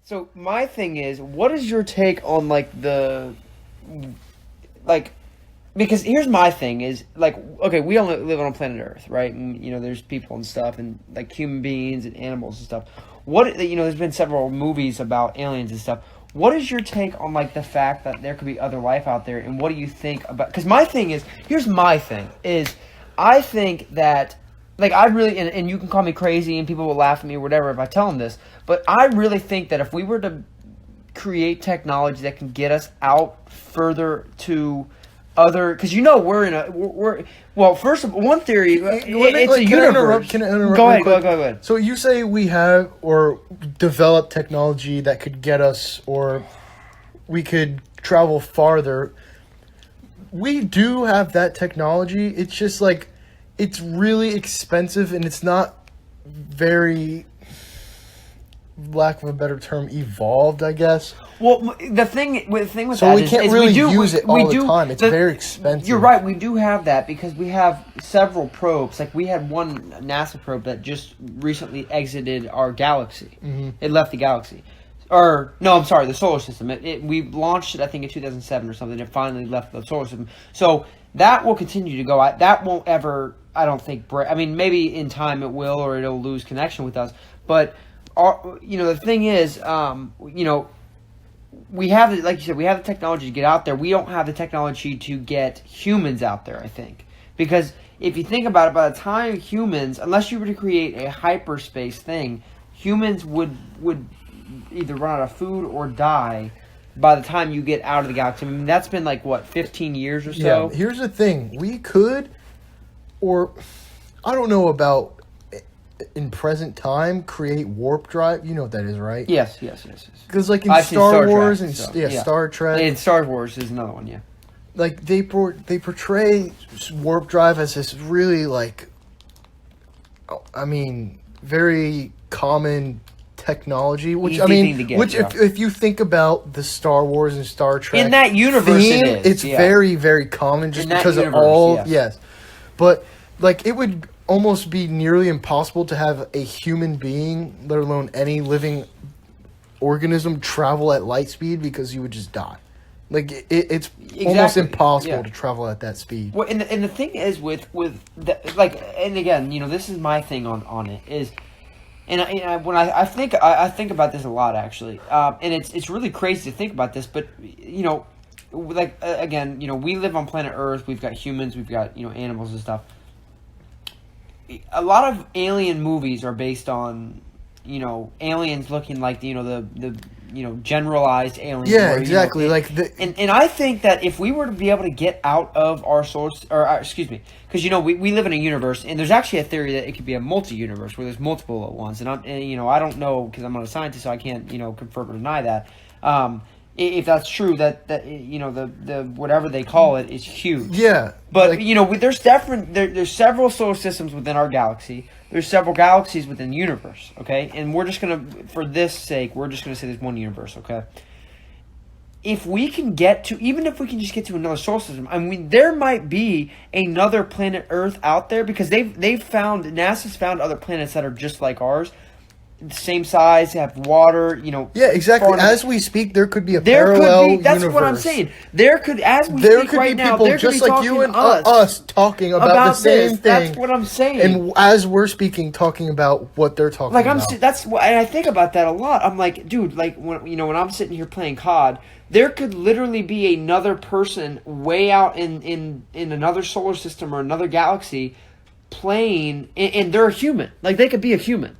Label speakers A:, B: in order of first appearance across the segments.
A: So my thing is, what is your take on like because here's my thing is like, okay, we only live on planet Earth, right? And there's people and stuff, and like human beings and animals and stuff. There's been several movies about aliens and stuff. What is your take on like the fact that there could be other life out there, and what do you think about? Because my thing is, here's my thing is, I think that like I really and you can call me crazy and people will laugh at me or whatever if I tell them this, but I really think that if we were to create technology that can get us out further to other, because we're well, first of all, one theory, it's a universe.
B: Can I interrupt?
A: Go ahead.
B: So you say we have or develop technology that could get us, or we could travel farther. We do have that technology. It's just like it's really expensive, and it's not very, lack of a better term, evolved, I guess.
A: Well, the thing with
B: so
A: that
B: we can't
A: is
B: really
A: we do,
B: use it all the time. It's very expensive.
A: You're right. We do have that because we have several probes. Like we had one NASA probe that just recently exited our galaxy. Mm-hmm. It left the galaxy. Or no, I'm sorry, the solar system. We launched it, I think, in 2007 or something. It finally left the solar system. So that will continue to go. That won't ever, I don't think, break. I mean, maybe in time it will, or it'll lose connection with us. But the thing is, we have, like you said, we have the technology to get out there. We don't have the technology to get humans out there, I think. Because if you think about it, by the time humans, unless you were to create a hyperspace thing, humans would either run out of food or die by the time you get out of the galaxy. I mean, that's been like, what, 15 years or so?
B: Yeah, here's the thing. We could, or I don't know about in present time, create warp drive. You know what that is, right?
A: Yes.
B: Because like in Star Wars and Star Trek.
A: And Star Wars is another one, yeah.
B: Like they portray warp drive as this really like, I mean, very common technology. Which if you think about the Star Wars and Star Trek
A: in that universe,
B: it's very, very common just because of all. Yes, but like it would almost be nearly impossible to have a human being, let alone any living organism, travel at light speed because you would just die. Like it's almost impossible to travel at that speed.
A: Well, and the thing is with the, like, and again, this is my thing on it is, and when I think about this a lot actually, and it's really crazy to think about this, but like again, we live on planet Earth. We've got humans. We've got animals and stuff. A lot of alien movies are based on, aliens looking like the generalized aliens.
B: Yeah, exactly.
A: And I think that if we were to be able to get out of our source, excuse me, because we live in a universe, and there's actually a theory that it could be a multi-universe where there's multiple ones, and I don't know because I'm not a scientist, so I can't confirm or deny that. If that's true, that the whatever they call it is huge.
B: Yeah,
A: but there's several solar systems within our galaxy. There's several galaxies within the universe. Okay, and we're just gonna, for this sake, we're just gonna say there's one universe. Okay. If we can even if we can just get to another solar system, I mean, there might be another planet Earth out there because NASA's found other planets that are just like ours. Same size, have water,
B: Yeah, exactly. As we speak, there could be a parallel universe.
A: That's what I'm saying. There could be people
B: just like you and us talking about the same thing.
A: That's what I'm saying.
B: And as we're speaking, talking about what they're talking about.
A: And I think about that a lot. I'm like, dude, like when I'm sitting here playing COD, there could literally be another person way out in another solar system or another galaxy playing, and they're a human. Like they could be a human.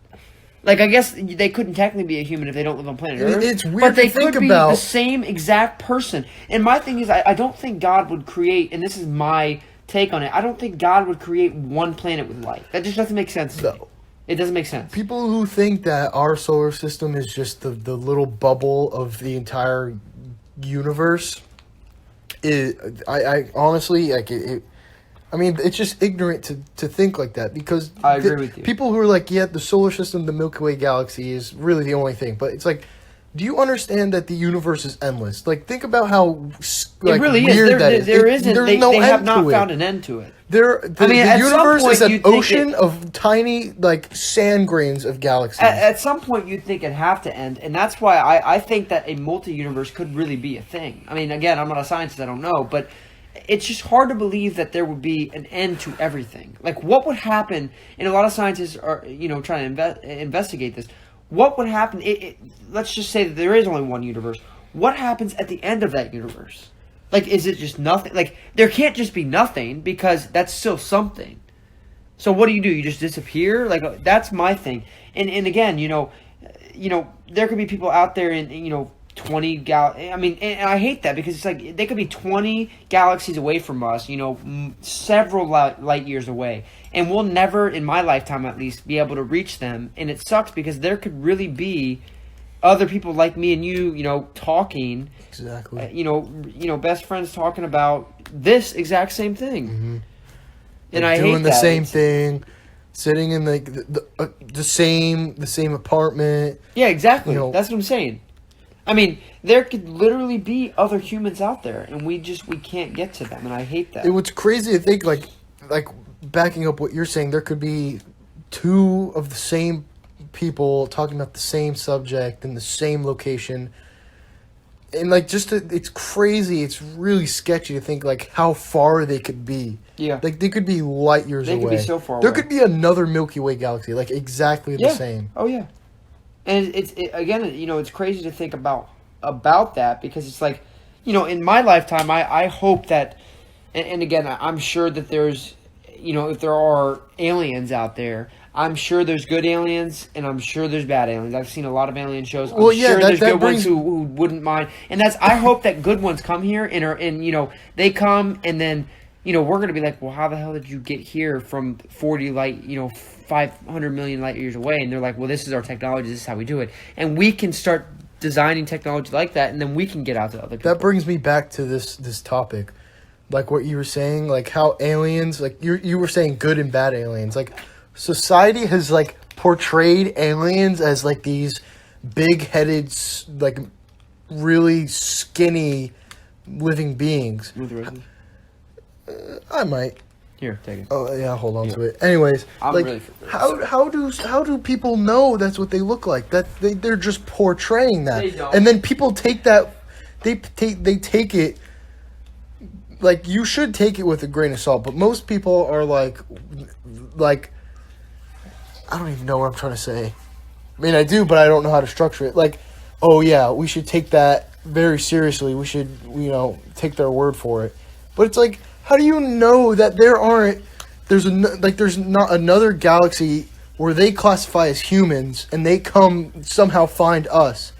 A: Like, I guess they couldn't technically be a human if they don't live on planet Earth.
B: It's weird
A: but they
B: to think
A: could be
B: about.
A: The same exact person. And my thing is, I don't think God would create, and this is my take on it, I don't think God would create one planet with life. That just doesn't make sense to me. It doesn't make sense.
B: People who think that our solar system is just the little bubble of the entire universe, I honestly, like, I mean, it's just ignorant to think like that because
A: I agree with you.
B: People who are like, yeah, the solar system, the Milky Way galaxy is really the only thing. But it's like, do you understand that the universe is endless? Like, think about how
A: It really
B: weird
A: is.
B: that is.
A: There isn't.
B: There's
A: They,
B: no
A: they
B: end
A: have not
B: to
A: found
B: it.
A: an end to it.
B: The
A: at some
B: universe
A: point
B: is an
A: you'd think
B: ocean of tiny, like, sand grains of galaxies.
A: At some point, you'd think it'd have to end, and that's why I think that a multi-universe could really be a thing. I mean, again, I'm not a scientist, I don't know, but it's just hard to believe that there would be an end to everything. Like, what would happen, and a lot of scientists are, trying to investigate this, what would happen, let's just say that there is only one universe. What happens at the end of that universe? Like, is it just nothing? Like, there can't just be nothing, because that's still something. So what do? You just disappear? Like, that's my thing. And again, there could be people out there in 20 I mean, and I hate that, because it's like they could be 20 galaxies away from us, several light years away, and we'll never, in my lifetime at least, be able to reach them. And it sucks, because there could really be other people like me and you, talking.
B: Exactly.
A: Best friends talking about this exact same thing.
B: Mm-hmm.
A: And I
B: doing
A: hate
B: the
A: that.
B: same thing, sitting in the same apartment.
A: Yeah, exactly. That's what I'm saying. I mean, there could literally be other humans out there, and we can't get to them, and I hate that.
B: It was crazy to think, like backing up what you're saying, there could be two of the same people talking about the same subject in the same location. And, like, it's crazy. It's really sketchy to think, like, how far they could be.
A: Yeah.
B: Like, they could be light years away.
A: They could be so far away.
B: There could be another Milky Way galaxy, like, exactly the same.
A: Oh, yeah. And it's crazy to think about that, because it's like, in my lifetime, I hope that, and again, I'm sure that there's, if there are aliens out there, I'm sure there's good aliens, and I'm sure there's bad aliens. I've seen a lot of alien shows. I'm sure there's good ones who wouldn't mind. And I hope that good ones come here and they come, and then, we're going to be like, well, how the hell did you get here from 500 million light years away? And they're like, well, this is our technology. This is how we do it. And we can start designing technology like that, and then we can get out to other people.
B: That brings me back to this topic. Like what you were saying, like how aliens, like you were saying good and bad aliens. Like, society has, like, portrayed aliens as, like, these big-headed, like, really skinny living beings. I might.
A: Here, take it.
B: Oh yeah, hold on to it. Anyways,
A: I'm
B: like,
A: really
B: how do people know that's what they look like? That they're just portraying that,
A: They don't.
B: and then people take that, they take it. Like, you should take it with a grain of salt, but most people are like. I don't even know what I'm trying to say. I mean, I do, but I don't know how to structure it. Like, oh yeah, we should take that very seriously. We should, take their word for it. But it's like, how do you know that there's not another galaxy where they classify as humans and they come somehow find us?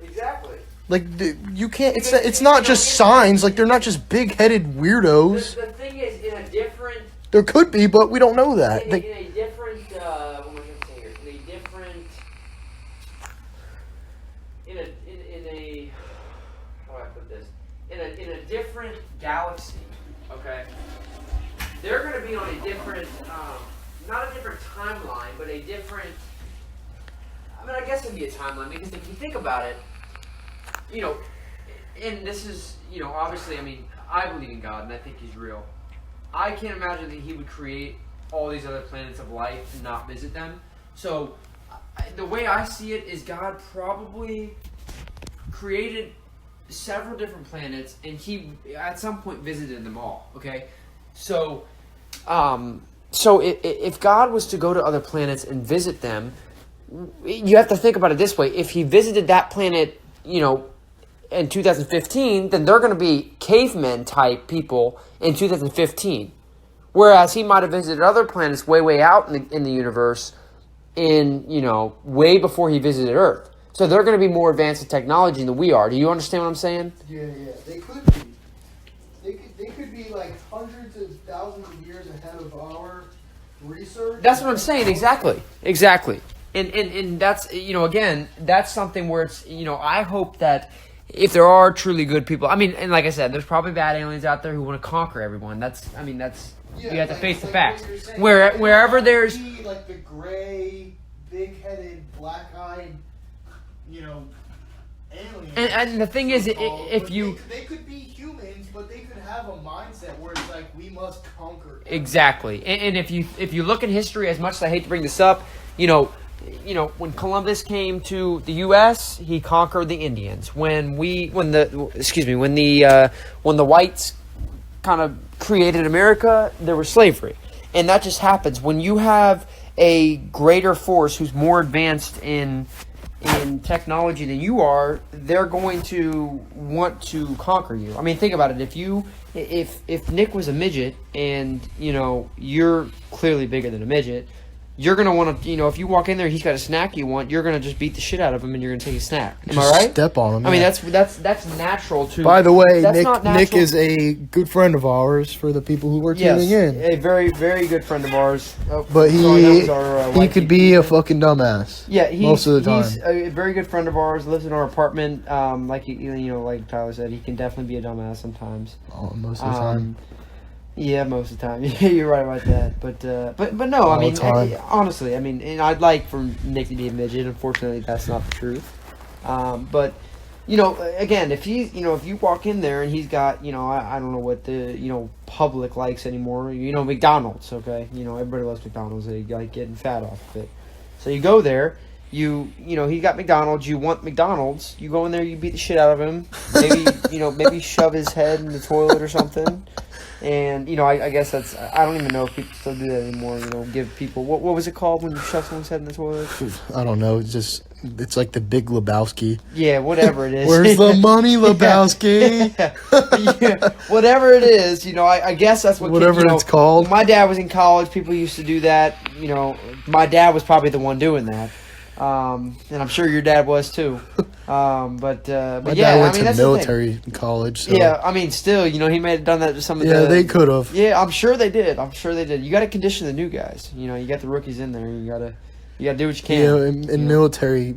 A: Exactly.
B: Like, you can't. It's not just signs. Like, they're not just big-headed weirdos.
A: The thing is, in a different.
B: There could be, but we don't know that.
A: In a different. What am I going to say here? In a different. In a. How do I put this? In a different galaxy. Okay. They're going to be on a different. Not a different timeline, but a different. I mean, I guess it'd be a timeline, because if you think about it, and this is, obviously, I mean, I believe in God, and I think He's real. I can't imagine that He would create all these other planets of life and not visit them. So, the way I see it is God probably created several different planets, and He, at some point, visited them all, okay? So if God was to go to other planets and visit them, you have to think about it this way. If He visited that planet, in 2015, then they're going to be cavemen type people in 2015. Whereas He might have visited other planets way out in the universe way before He visited Earth. So they're going to be more advanced in technology than we are. Do you understand what I'm saying?
B: Yeah, they could be. They could be like hundreds of thousands of years ahead of our research.
A: That's what I'm saying. Exactly. And that's, again, that's something where it's, I hope that if there are truly good people, I mean, and like I said, there's probably bad aliens out there who want to conquer everyone. You have to face the facts. Wherever there's
B: like the gray, big-headed, black-eyed, aliens.
A: And the thing is, if you...
B: They could be humans, but they could have a mindset where it's like, we must conquer.
A: Exactly. And if you look at history, as much as I hate to bring this up, when Columbus came to the U.S., he conquered the Indians. When the whites kind of created America, there was slavery, and that just happens when you have a greater force who's more advanced in technology than you are. They're going to want to conquer you. I mean, think about it. If Nick was a midget and you're clearly bigger than a midget, you're going to want to, if you walk in there, he's got a snack you want, you're going to just beat the shit out of him and you're going to take a snack. Am I right?
B: Step on him.
A: I mean, that's natural to...
B: By the way, Nick is a good friend of ours for the people who are tuning in.
A: A very, very good friend of ours.
B: But he could be a fucking dumbass.
A: Yeah,
B: most of the time.
A: He's a very good friend of ours, lives in our apartment. Like Tyler said, he can definitely be a dumbass sometimes.
B: Oh, most of the time.
A: Yeah, most of the time. Yeah, you're right about that. But no, I mean, honestly, and I'd like for Nick to be a midget. Unfortunately, that's not the truth. But again, if you walk in there and he's got, I don't know what the public likes anymore. McDonald's. Okay, everybody loves McDonald's. They like getting fat off of it. So you go there. He got McDonald's. You want McDonald's. You go in there. You beat the shit out of him. Maybe maybe shove his head in the toilet or something. And I guess that's, I don't even know if people still do that anymore. Give people, what was it called when you shove someone's head in the toilet?
B: I don't know. It's like the Big Lebowski.
A: Yeah, whatever it is.
B: Where's the money, Lebowski?
A: Yeah, whatever it is, I guess that's what
B: whatever it's called.
A: When my dad was in college, people used to do that. My dad was probably the one doing that. And I'm sure your dad was too. But
B: my
A: yeah,
B: dad went to
A: that's
B: military college. So.
A: Yeah, still, he may have done that to some of the...
B: Yeah, they could have.
A: Yeah, I'm sure they did. You got to condition the new guys. You got the rookies in there. You got to do what you can.
B: Yeah, in military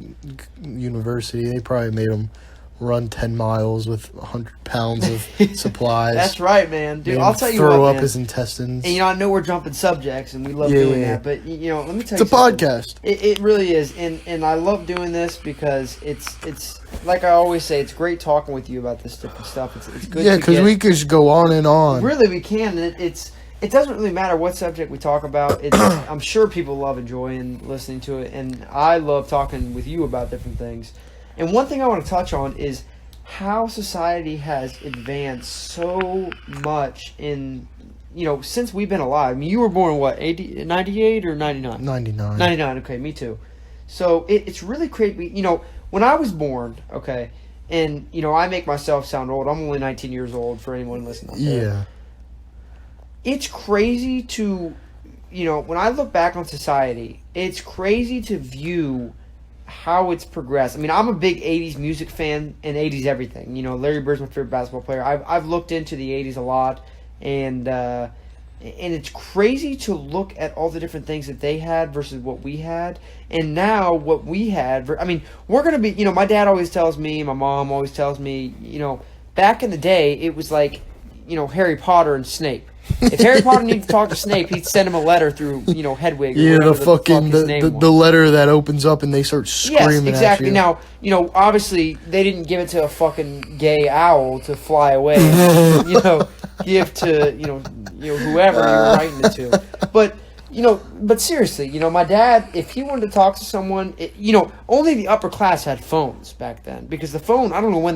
B: university, they probably made them run 10 miles with 100 pounds of supplies.
A: That's right, man. Dude, I'll tell you what,
B: throw up
A: man.
B: his intestines.
A: And I know we're jumping subjects, and we love doing that. But let me tell you,
B: it's
A: something.
B: a podcast.
A: It really is, and I love doing this because it's like I always say, it's great talking with you about this different stuff. It's good.
B: Yeah, because we could just go on and on.
A: Really, we can. And it doesn't really matter what subject we talk about. I'm sure people love enjoying listening to it, and I love talking with you about different things. And one thing I want to touch on is how society has advanced so much in, since we've been alive. I mean, you were born, what, 98 or 99?
B: 99.
A: 99, okay, me too. So it's really crazy. When I was born, okay, and, I make myself sound old. I'm only 19 years old for anyone listening.
B: Yeah.
A: It's crazy to, when I look back on society, it's crazy to view how it's progressed. I mean, I'm a big 80s music fan and 80s everything. Larry Bird's my favorite basketball player. I've looked into the 80s a lot, and it's crazy to look at all the different things that they had versus what we had, and now what we had. We're going to be, my dad always tells me, my mom always tells me, back in the day, it was like, Harry Potter and Snape. If Harry Potter needed to talk to Snape, he'd send him a letter through, Hedwig.
B: Yeah, the letter that opens up and they start screaming.
A: Yes, exactly.
B: At you.
A: Now, obviously, they didn't give it to a fucking gay owl to fly away. Give to whoever you were writing it to. But seriously, my dad, if he wanted to talk to someone, only the upper class had phones back then, because the phone, I don't know when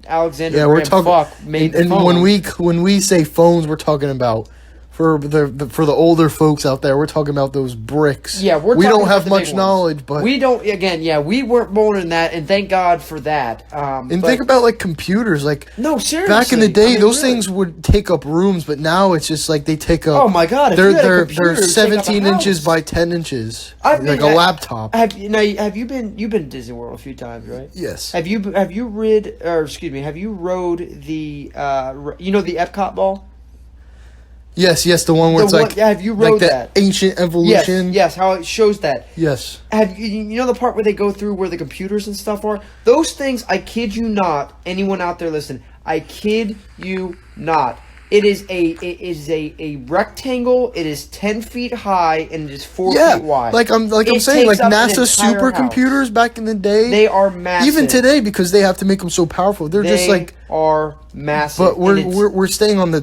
A: Alexander Graham Fuck made the phone.
B: When we say phones, we're talking about for the older folks out there. We're talking about those bricks.
A: Yeah,
B: we don't have much knowledge, but
A: we don't. Again, yeah, we weren't born in that, and thank God for that.
B: Think about like computers.
A: No, seriously.
B: Back in the day, those things would take up rooms, but now it's just like they take up.
A: Oh my God!
B: They're 17 inches by 10 inches, like a laptop.
A: Have you been to Disney World a few times, right?
B: Yes.
A: Have you rode the the Epcot ball?
B: Yes, the one where
A: have you rode that
B: ancient evolution?
A: Yes, how it shows that.
B: Yes.
A: Have you the part where they go through where the computers and stuff are? Those things, I kid you not, anyone out there listen, I kid you not. It is a rectangle. It is 10 feet high and it is 4
B: Yeah,
A: feet wide.
B: I'm saying, like
A: takes up an
B: NASA
A: entire
B: supercomputers
A: house.
B: back in the day.
A: They are massive.
B: Even today, because they have to make them so powerful. They're just like
A: are massive.
B: But we're staying on the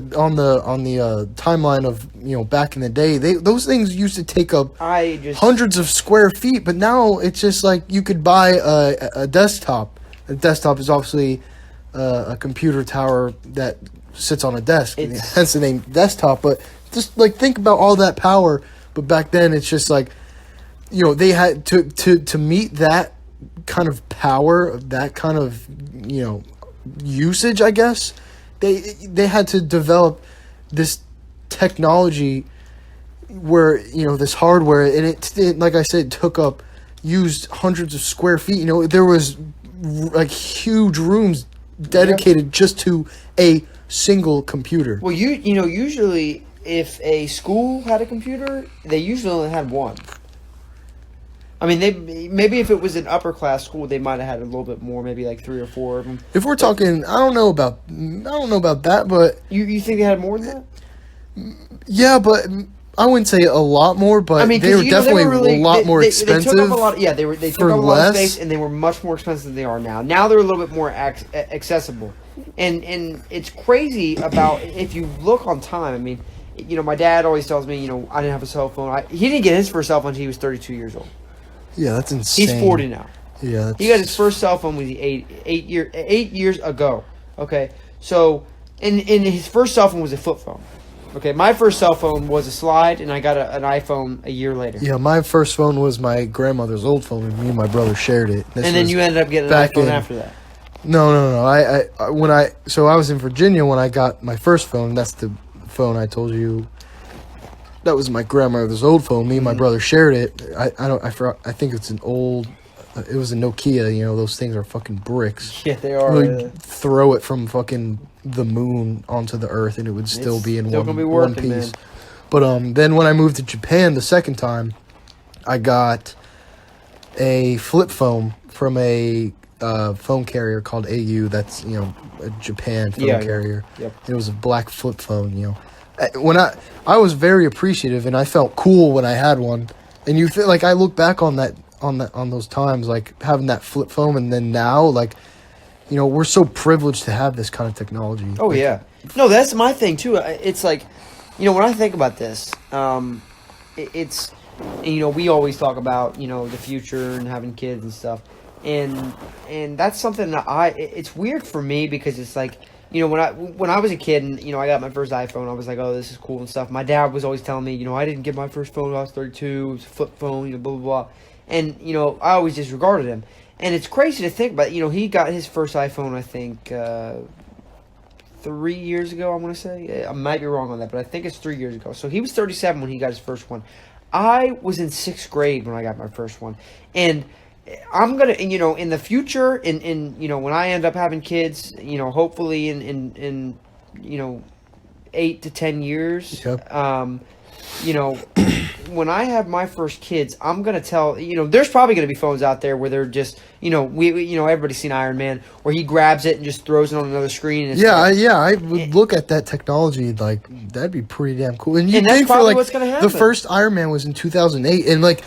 B: timeline of back in the day. Those things used to take up hundreds of square feet, but now it's just like you could buy a desktop. A desktop is obviously a computer tower that sits on a desk, hence the name desktop. But just like think about all that power. But back then, it's just like they had to meet that kind of power, that kind of usage, I guess. They had to develop this technology where this hardware, and it like I said, used hundreds of square feet. There was like huge rooms dedicated just to a single computer.
A: Well, usually if a school had a computer, they usually only had one. I mean, maybe if it was an upper class school, they might have had a little bit more, maybe like 3 or 4 of them.
B: If we're talking, I don't know about that, but
A: you think they had more than that?
B: Yeah, but I wouldn't say a lot more. But I mean, they were definitely a lot more expensive.
A: They took up a lot. Yeah, they took up a lot of space, and they were much more expensive than they are now. Now they're a little bit more accessible, and it's crazy about if you look on time. I mean, my dad always tells me, I didn't have a cell phone. He didn't get his first cell phone until he was 32 years old.
B: Yeah, that's insane.
A: He's 40 now.
B: Yeah,
A: he got his first cell phone when he was 8 years ago. Okay, so and his first cell phone was a flip phone. Okay, my first cell phone was a slide, and I got an iPhone a year later.
B: Yeah, my first phone was my grandmother's old phone, and me and my brother shared it.
A: And then you ended up getting an iPhone after that.
B: No. I was in Virginia when I got my first phone. That's the phone I told you. That was my grandmother's old phone. Me and my brother shared it. I forgot. I think it's an old. It was a Nokia. Those things are fucking bricks.
A: Yeah, they are.
B: We'd throw it from fucking the moon onto the earth, and it would still be in one piece. Man. But then when I moved to Japan the second time, I got a flip phone from a phone carrier called AU. That's a Japan phone carrier.
A: Yep.
B: It was a black flip phone. When I was very appreciative, and I felt cool when I had one. And you feel like I look back on those times, like having that flip phone, and then now, like, we're so privileged to have this kind of technology.
A: Oh,
B: like,
A: yeah. No, that's my thing, too. It's like, when I think about this, it's, we always talk about, the future and having kids and stuff. And that's something that it's weird for me because it's like, when I was a kid and, I got my first iPhone, I was like, oh, this is cool and stuff. My dad was always telling me, I didn't get my first phone until I was 32. It was a flip phone, blah, blah, blah. And, I always disregarded him. And it's crazy to think about, he got his first iPhone, I think, 3 years ago, I want to say. I might be wrong on that, but I think it's 3 years ago. So he was 37 when he got his first one. I was in 6th grade when I got my first one. And I'm going to, in the future, in when I end up having kids, hopefully in 8 to 10 years,
B: Yep.
A: When I have my first kids, I'm going to tell, there's probably going to be phones out there where they're just, everybody's seen Iron Man, where he grabs it and just throws it on another screen. And
B: I would look at that technology, like, that'd be pretty damn cool. And
A: that's
B: think
A: probably
B: for,
A: what's going to happen.
B: The first Iron Man was in 2008, and, like,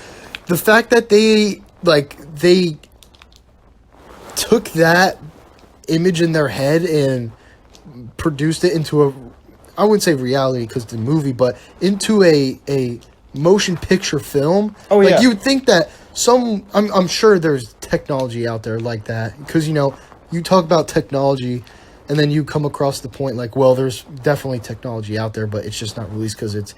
B: the fact that they took that image in their head and produced it into I wouldn't say reality because it's a movie, but into a motion picture film.
A: Oh, yeah.
B: Like, you would think that I'm sure there's technology out there like that because, you talk about technology and then you come across the point like, well, there's definitely technology out there, but it's just not released because it's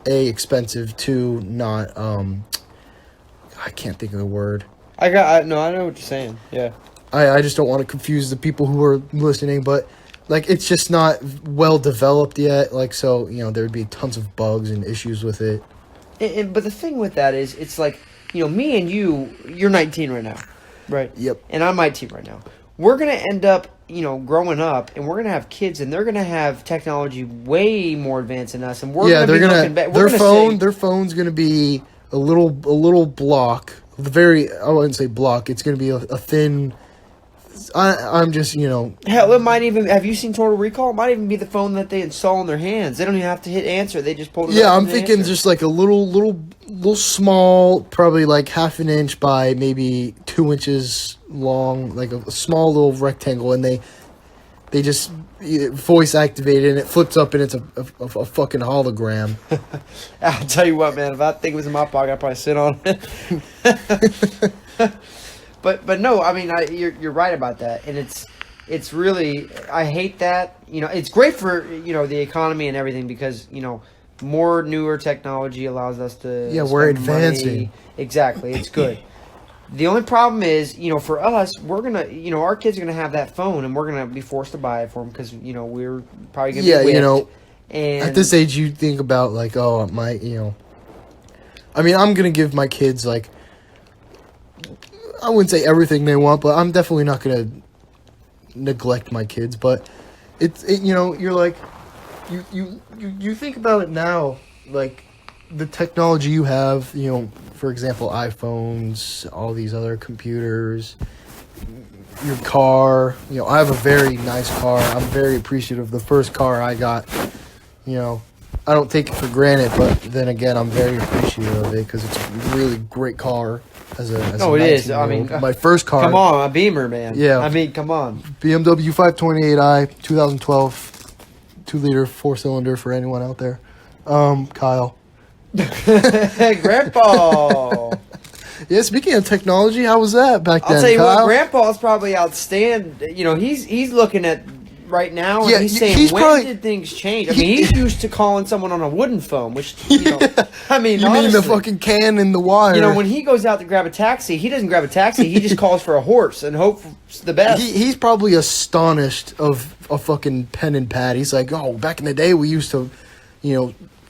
B: A, expensive, 2, not, I can't think of the word.
A: I know what you're saying. Yeah.
B: I just don't want to confuse the people who are listening, but like it's just not well developed yet. Like, so, there'd be tons of bugs and issues with it.
A: But the thing with that is, it's like, me and you're 19 right now, right?
B: Yep.
A: And I'm 19 right now. We're gonna end up, growing up, and we're gonna have kids, and they're gonna have technology way more advanced than us, and
B: their phone's gonna be a little block. I wouldn't say block. It's gonna be a thin I'm just,
A: Hell, it might even. Have you seen Total Recall? It might even be the phone that they install in their hands. They don't even have to hit answer. They just pull it.
B: Yeah, I'm thinking just like a little small, probably like half an inch by maybe 2 inches long, like a small little rectangle, and they just voice activate it, and it flips up, and it's a fucking hologram.
A: I'll tell you what, man. If that thing was in my pocket, I'd probably sit on it. But no, I mean, you're right about that, and it's really, I hate that. It's great for the economy and everything because more newer technology allows us to
B: we're
A: spend
B: advancing.
A: money. Exactly, it's good. The only problem is, for us, we're gonna, our kids are gonna have that phone, and we're gonna be forced to buy it for them because we're probably gonna be whipped. And
B: at this age, you think about like, oh, my, I mean, I'm gonna give my kids like, I wouldn't say everything they want, but I'm definitely not gonna neglect my kids. But you're like, you think about it now, like the technology you have, for example, iPhones, all these other computers, your car. I have a very nice car. I'm very appreciative of the first car I got. I don't take it for granted, but then again, I'm very appreciative of it because it's a really great car. As a
A: it is. I mean,
B: my first car.
A: Come on, a Beamer, man.
B: Yeah.
A: I mean, come on.
B: BMW 528i, 2012, 2-liter 4-cylinder for anyone out there. Kyle.
A: Grandpa.
B: Yeah, speaking of technology, how was that back then,
A: I'll tell you
B: Kyle?
A: what, Grandpa's probably outstanding. He's looking at right now and he's saying, when did things change? I mean, he's used to calling someone on a wooden phone, which, I mean,
B: you
A: honestly,
B: mean the fucking can in the wire.
A: when he goes out to grab a taxi, he doesn't grab a taxi. He just calls for a horse and hopes for the best.
B: He's probably astonished of a fucking pen and pad. He's like, oh, back in the day, we used to,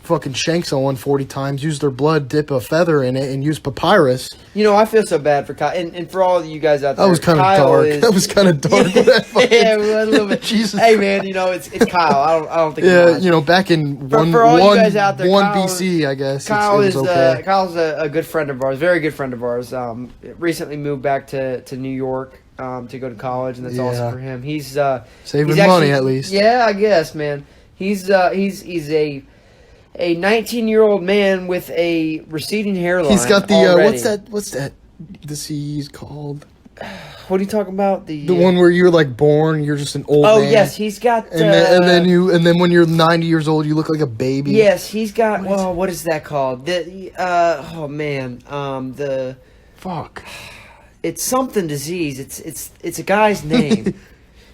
B: fucking shank someone 40 times, use their blood, dip a feather in it, and use papyrus.
A: I feel so bad for Kyle. And for all of you guys out there,
B: That was kind of dark. That was kind of dark.
A: Yeah, a little bit.
B: Jesus.
A: Hey, man, it's Kyle. I don't think.
B: Yeah, back in
A: for all you guys out there,
B: one
A: Kyle,
B: BC, I guess.
A: Kyle
B: it's okay.
A: Kyle's a good friend of ours, very good friend of ours. Recently moved back to New York to go to college, and that's awesome for him. He's
B: saving
A: he's
B: money at least.
A: Yeah, I guess, man. He's a 19-year-old man with a receding hairline.
B: He's got the
A: already.
B: what's that disease called?
A: What are you talking about? The
B: one where you're like born, you're just an old man.
A: Oh yes, he's got.
B: And then when you're 90 years old, you look like a baby.
A: Yes, he's got. What is that called? The
B: fuck.
A: It's something disease. It's a guy's name.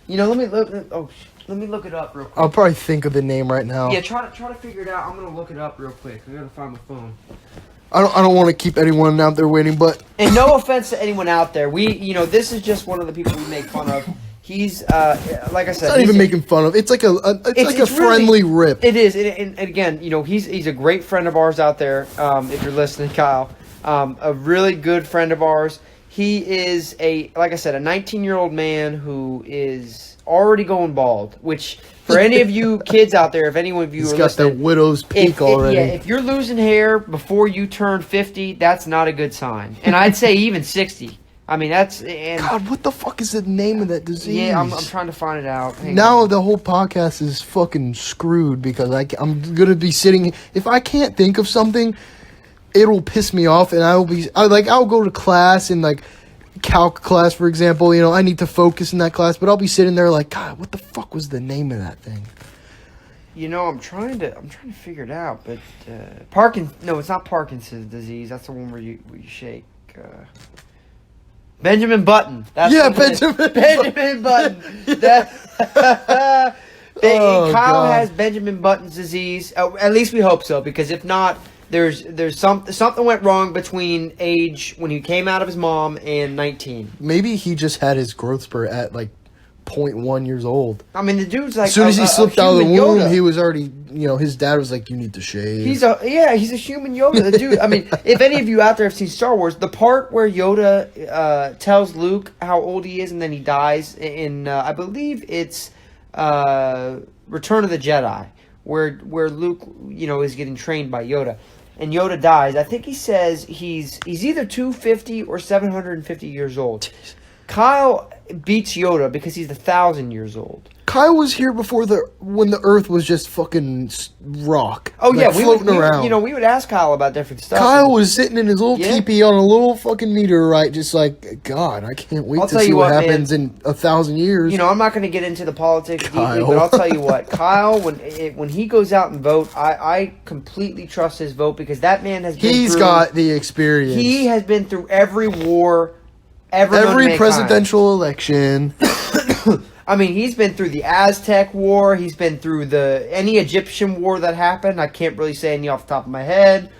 A: Let me look. Oh. Let me look it up real quick.
B: I'll probably think of the name right now.
A: Yeah, try to figure it out. I'm gonna look it up real quick. I gotta find my phone.
B: I don't want to keep anyone out there waiting, but
A: and no offense to anyone out there, this is just one of the people we make fun of. He's like I said,
B: it's not even making fun of. It's like a friendly rip.
A: It is, and again, he's a great friend of ours out there. If you're listening, Kyle, a really good friend of ours. He is like I said, a 19-year-old man who is already going bald, which for any of you kids out there, if anyone of you
B: He's
A: are
B: got
A: listening,
B: the widow's peak already.
A: If you're losing hair before you turn 50, that's not a good sign. And I'd say even 60. I mean,
B: God, what the fuck is the name of that disease?
A: Yeah, I'm trying to find it out.
B: Now the whole podcast is fucking screwed because I'm gonna be sitting. If I can't think of something, it'll piss me off, and I'll go to class and like. Calc class, for example, I need to focus in that class, but I'll be sitting there like, God, what the fuck was the name of that thing?
A: I'm trying to figure it out, but no, it's not Parkinson's disease. That's the one where you shake. Benjamin Button. That's Benjamin Button. Kyle has Benjamin Button's disease. At least we hope so, because if not, there's something went wrong between age when he came out of his mom and 19.
B: Maybe he just had his growth spurt at like 0.1 years old.
A: I mean, the dude's like
B: as soon as he slipped out of the womb,
A: Yoda.
B: He was already, his dad was like, "You need to shave."
A: He's a human Yoda. The dude. I mean, if any of you out there have seen Star Wars, the part where Yoda tells Luke how old he is and then he dies in, I believe it's Return of the Jedi, where Luke, is getting trained by Yoda. And Yoda dies. I think he says he's either 250 or 750 years old. Kyle beats Yoda because he's 1,000 years old.
B: Kyle was here before when the Earth was just fucking rock.
A: Oh yeah,
B: floating around.
A: We would ask Kyle about different stuff.
B: Kyle was sitting in his little teepee on a little fucking meteorite, just like, God, I can't wait to see what happens in 1,000 years.
A: I'm not going to get into the politics deeply, but I'll tell you what, Kyle, when he goes out and vote, I completely trust his vote because that man has been
B: He's got the experience.
A: He has been through every war ever known to
B: every
A: mankind.
B: presidential election.
A: I mean, he's been through the Aztec War. He's been through any Egyptian war that happened. I can't really say any off the top of my head.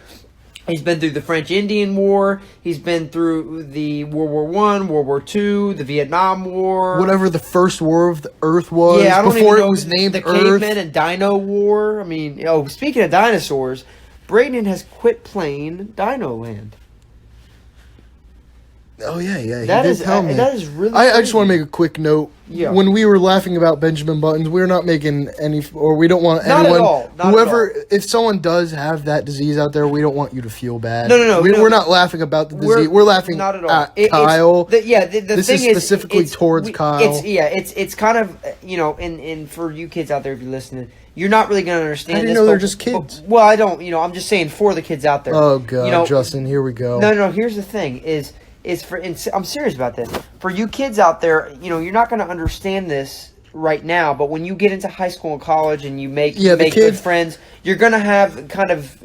A: He's been through the French-Indian War. He's been through the World War I, World War II, the Vietnam War.
B: Whatever the first war of the Earth was.
A: Yeah, I don't
B: before
A: even know
B: it was named
A: the
B: Earth.
A: Caveman and Dino War. I mean, speaking of dinosaurs, Braden has quit playing Dino Land.
B: Oh yeah. He
A: That
B: did
A: is
B: tell me.
A: that is really.
B: I just want to make a quick note.
A: Yeah.
B: When we were laughing about Benjamin Buttons, we're not making any, or we don't want
A: Not
B: anyone.
A: at all. Not
B: whoever,
A: at all.
B: if someone does have that disease out there, we don't want you to feel bad.
A: No.
B: We're not laughing about the disease. We're laughing
A: not at all.
B: at Kyle.
A: The
B: This
A: thing
B: is specifically towards Kyle.
A: It's kind of and for you kids out there, if you're listening, you're not really going to understand.
B: I didn't
A: this,
B: know they're just kids.
A: Well, I don't. I'm just saying for the kids out there.
B: Oh God, Justin, here we go.
A: No. Here's the thing: I'm serious about this. For you kids out there, you're not going to understand this right now, but when you get into high school and college and you make good friends, you're going to have kind of,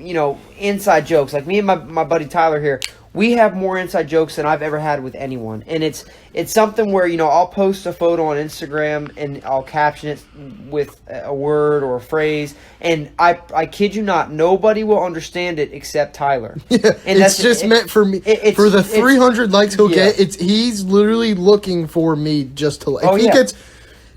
A: inside jokes. Like me and my buddy Tyler here, we have more inside jokes than I've ever had with anyone. And it's something where, I'll post a photo on Instagram and I'll caption it with a word or a phrase. And I kid you not, nobody will understand it except Tyler.
B: Yeah,
A: and
B: it's just meant for me. For the 300 likes he'll get, he's literally looking for me just to like.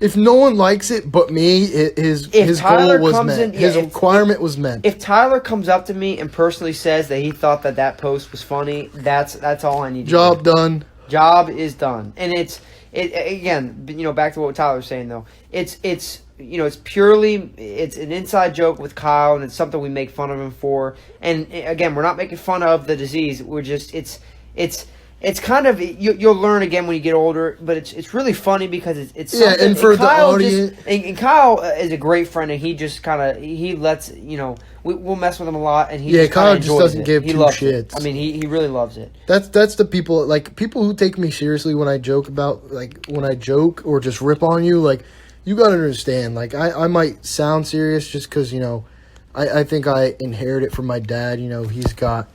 B: If no one likes it but me, his goal was met. His requirement was met.
A: If Tyler comes up to me and personally says that he thought that post was funny, that's all I need.
B: Job done.
A: Job is done. And again, back to what Tyler was saying though. It's purely it's an inside joke with Kyle, and it's something we make fun of him for. And again, we're not making fun of the disease. We're just it's kind of you'll learn again when you get older, but it's really funny because it's something,
B: and for the audience,
A: and Kyle is a great friend, and he just kind of he lets we'll mess with him a lot, and he
B: Kyle just doesn't give two shits.
A: I mean, he really loves it.
B: That's the people who take me seriously when I joke or just rip on you. Like, you gotta understand. Like, I might sound serious just because I think I inherit it from my dad. He's got.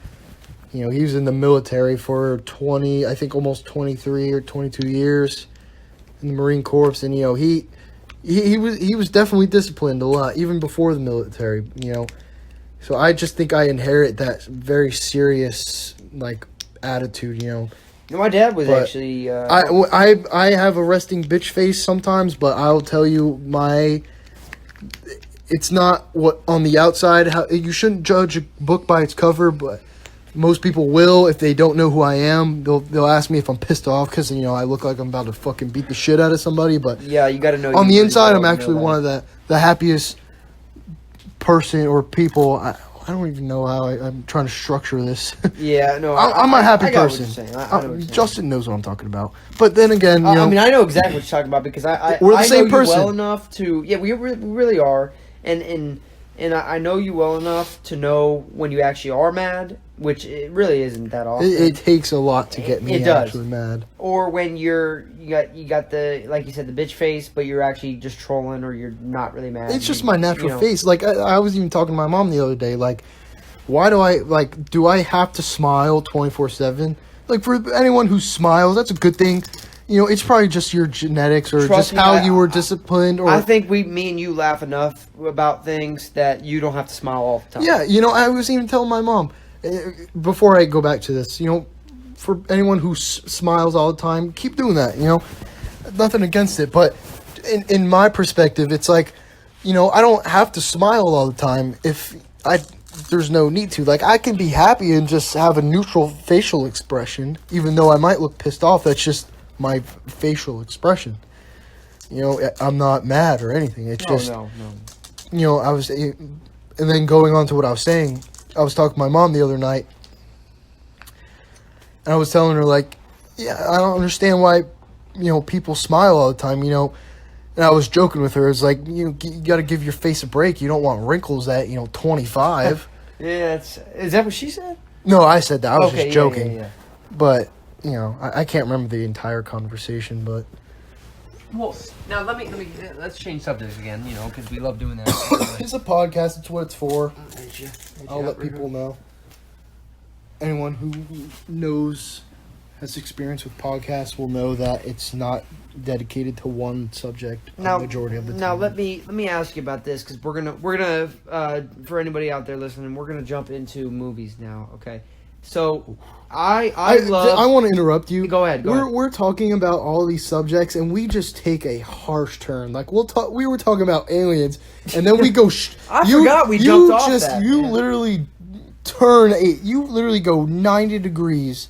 B: He was in the military for almost 23 or 22 years in the Marine Corps, and he was definitely disciplined a lot even before the military. So I just think I inherit that very serious attitude.
A: My dad was actually.
B: I have a resting bitch face sometimes, but I'll tell you it's not what on the outside. You shouldn't judge a book by its cover, but. Most people will if they don't know who I am. They'll ask me if I'm pissed off because I look like I'm about to fucking beat the shit out of somebody. But
A: yeah, you got to know.
B: On the inside, I'm actually one of the happiest person or people. I don't even know how I'm trying to structure this.
A: Yeah, no,
B: I'm a happy person.
A: Justin
B: knows what I'm talking about. But then again,
A: I mean, I know exactly what you're talking about because
B: we're the same
A: know
B: person.
A: You well enough to we really are, and I know you well enough to know when you actually are mad. Which it really isn't that often.
B: It takes a lot to get me actually mad.
A: Or when you got the, like you said, the bitch face, but you're actually just trolling, or you're not really mad.
B: It's just my natural face. Like I was even talking to my mom the other day. Like, why do I have to smile 24/7? Like, for anyone who smiles, that's a good thing. It's probably just your genetics or just how you were disciplined. Or
A: I think me and you laugh enough about things that you don't have to smile all the time.
B: Yeah, I was even telling my mom. Before I go back to this, for anyone who smiles all the time, keep doing that, Nothing against it, but in my perspective, it's like, I don't have to smile all the time if there's no need to. Like, I can be happy and just have a neutral facial expression, even though I might look pissed off. That's just my facial expression. I'm not mad or anything. It's no. I was, and then going on to what I was saying, I was talking to my mom the other night, and I was telling her, I don't understand why, people smile all the time, And I was joking with her. It's like, you got to give your face a break. You don't want wrinkles at 25.
A: Yeah, is that what she said?
B: No, I said that. I was
A: Okay,
B: just joking.
A: Yeah.
B: But I can't remember the entire conversation. But
A: well, now let's change subjects again. Because we love doing that.
B: It's a podcast. It's what it's for.
A: I'll
B: let people know. Anyone who has experience with podcasts will know that it's not dedicated to one subject the majority of the time.
A: Now let me ask you about this, because we're gonna for anybody out there listening, we're gonna jump into movies now. Okay, so I
B: want to interrupt you.
A: Go ahead.
B: We're talking about all these subjects, and we just take a harsh turn. Like we were talking about aliens, and then we go.
A: Forgot we jumped off that.
B: Literally you literally go 90 degrees.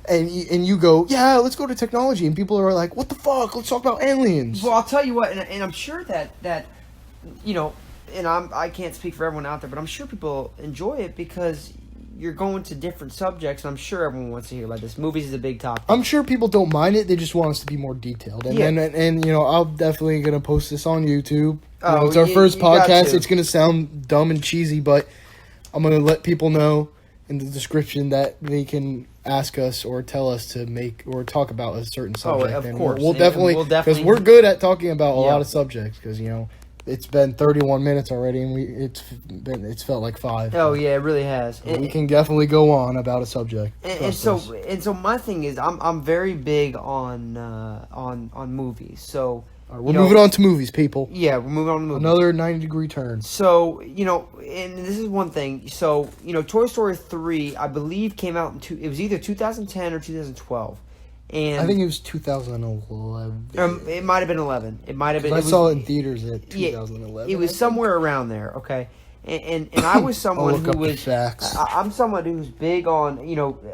B: And you go, yeah, let's go to technology. And people are like, what the fuck? Let's talk about aliens.
A: Well, I'll tell you what, and I'm sure that and I can't speak for everyone out there, but I'm sure people enjoy it because you're going to different subjects. And I'm sure everyone wants to hear about this. Movies is a big topic.
B: I'm sure people don't mind it. They just want us to be more detailed. And I'm definitely going to post this on YouTube. It's our first podcast. It's going to sound dumb and cheesy, but I'm going to let people know in the description that they can ask us or tell us to make or talk about a certain subject.
A: Of course.
B: We'll definitely, because we're good at talking about a lot of subjects, because, it's been 31 minutes already, and it's felt like 5.
A: Oh, yeah, it really has.
B: We can definitely go on about a subject.
A: And so my thing is, I'm very big on movies. So
B: we're moving on to movies, people.
A: Yeah, we're moving on to movies.
B: Another 90-degree turn.
A: So, and this is one thing. So, Toy Story 3, I believe, came out it was either 2010 or 2012. And
B: I think it was 2011.
A: It might have been 11. It might have been.
B: I saw it in theaters at 2011.
A: It was somewhere around there, okay? And I was someone who was... I'm someone who's big on,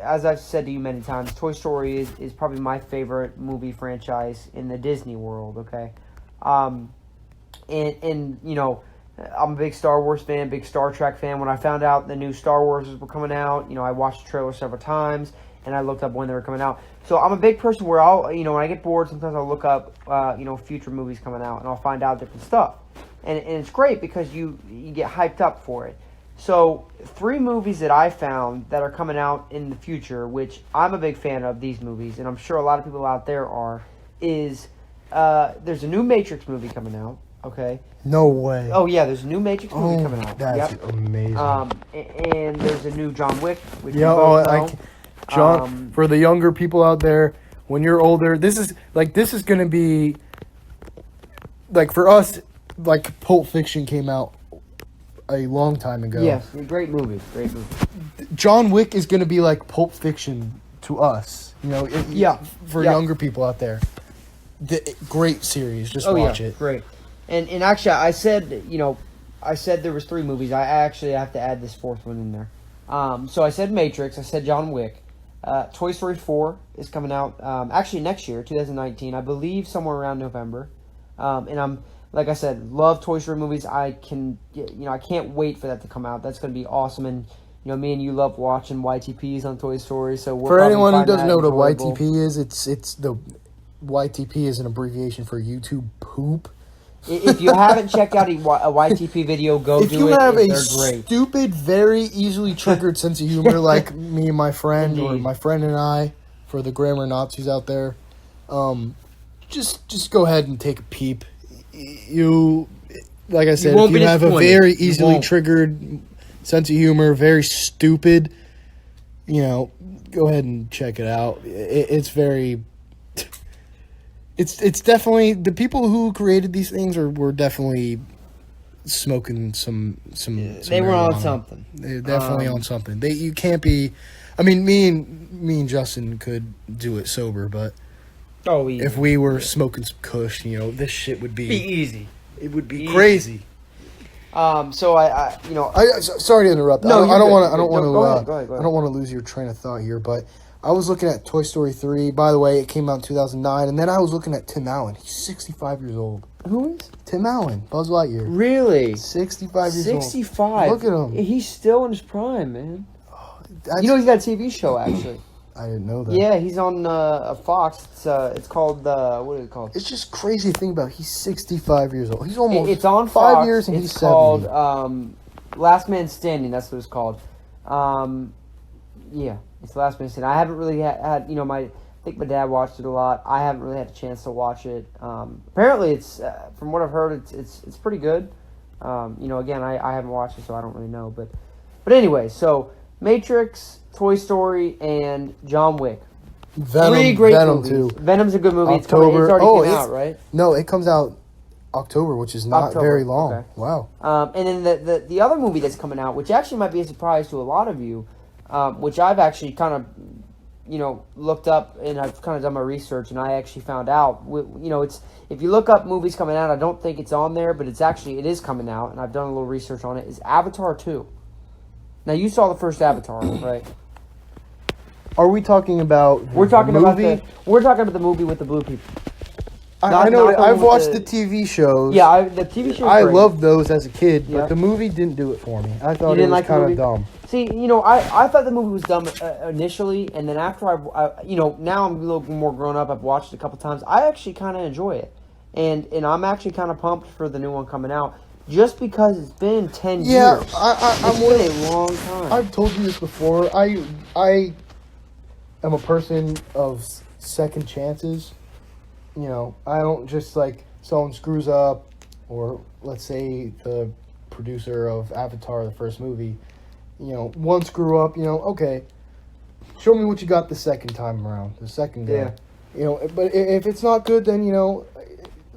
A: as I've said to you many times, Toy Story is probably my favorite movie franchise in the Disney world, okay? I'm a big Star Wars fan, big Star Trek fan. When I found out the new Star Wars were coming out, I watched the trailer several times, and I looked up when they were coming out. So I'm a big person where I'll, when I get bored, sometimes I'll look up, future movies coming out, and I'll find out different stuff. And it's great because you get hyped up for it. So 3 movies that I found that are coming out in the future, which I'm a big fan of these movies, and I'm sure a lot of people out there are, is there's a new Matrix movie coming out, okay?
B: No way.
A: Oh, yeah, there's a new Matrix movie coming out.
B: That's amazing.
A: And there's a new John Wick, which
B: John, for the younger people out there, when you're older, this is going to be, like, for us, like, Pulp Fiction came out a long time ago.
A: Yes, great movie.
B: John Wick is going to be like Pulp Fiction to us. For younger people out there. Great series. Just watch it.
A: Great. And actually, I said there was 3 movies. I actually have to add this 4th one in there. So I said Matrix. I said John Wick. Toy Story 4 is coming out actually next year, 2019. I believe somewhere around November. And I'm, like I said, love Toy Story movies. I can't wait for that to come out. That's going to be awesome. And me and you love watching YTPs on Toy Story. So
B: for anyone who doesn't know what a YTP is, it's the YTP is an abbreviation for YouTube poop.
A: If you haven't checked out a YTP video, go do it.
B: If you have a stupid, very easily triggered sense of humor, like me and my friend, or my friend and I, for the grammar Nazis out there, just go ahead and take a peep. Like I said, if you have a very easily triggered sense of humor, very stupid, go ahead and check it out. It's very... It's definitely, the people who created these things were definitely smoking some
A: they were on something.
B: They're definitely on something. You can't be. I mean, me and Justin could do it sober, but if we were smoking some Kush, this shit would be
A: easy.
B: It would be crazy.
A: So I
B: sorry to interrupt.
A: No,
B: I don't want to.
A: Go ahead.
B: I don't want to lose your train of thought here, but I was looking at Toy Story 3. By the way, it came out in 2009, and then I was looking at Tim Allen. He's 65 years old.
A: Who is?
B: Tim Allen, Buzz Lightyear.
A: Really?
B: 65 years
A: 65.
B: old. Look at him.
A: He's still in his prime, man. He's got a TV show, actually.
B: I didn't know that.
A: Yeah, he's on Fox. It's called what is it called?
B: It's just crazy to think about. He's 65 years old. He's almost
A: It's on
B: 5
A: Fox.
B: years and
A: it's
B: he's 70.
A: called Last Man Standing. That's what it's called. Yeah, it's Last Man Standing. I haven't really had I think my dad watched it a lot. I haven't really had a chance to watch it. Apparently, it's from what I've heard, it's pretty good. Again, I haven't watched it, so I don't really know. But anyway, so Matrix, Toy Story, and John Wick. Three great movies.
B: Too.
A: Venom's a good movie.
B: October.
A: It's already came out, right?
B: No, it comes out October, which is not very long.
A: Okay.
B: Wow.
A: And then the other movie that's coming out, which actually might be a surprise to a lot of you, which I've actually kind of, looked up and I've kind of done my research and I actually found out, it's if you look up movies coming out, I don't think it's on there, but it is coming out, and I've done a little research on it. Is Avatar 2. Now you saw the first Avatar, right?
B: Are we talking about?
A: We're talking
B: the
A: about
B: movie?
A: we're talking about the movie with the blue people.
B: I know.
A: not the
B: I've
A: one with
B: watched the TV shows.
A: Yeah, the TV show.
B: I loved those as a kid, but
A: Yeah.
B: the movie didn't do it for me. I thought
A: didn't
B: it was
A: like the
B: kind of
A: movie?
B: dumb.
A: See, I thought the movie was dumb initially, and then after now I'm a little more grown up. I've watched it a couple times. I actually kind of enjoy it, and I'm actually kind of pumped for the new one coming out, just because it's been 10
B: Yeah,
A: years.
B: I'm
A: It's been a long time.
B: I've told you this before. I am a person of second chances. I don't just like someone screws up, or let's say the producer of Avatar, the first movie, one screw up, okay, show me what you got the second time around, the second guy.
A: Yeah.
B: But if it's not good, then,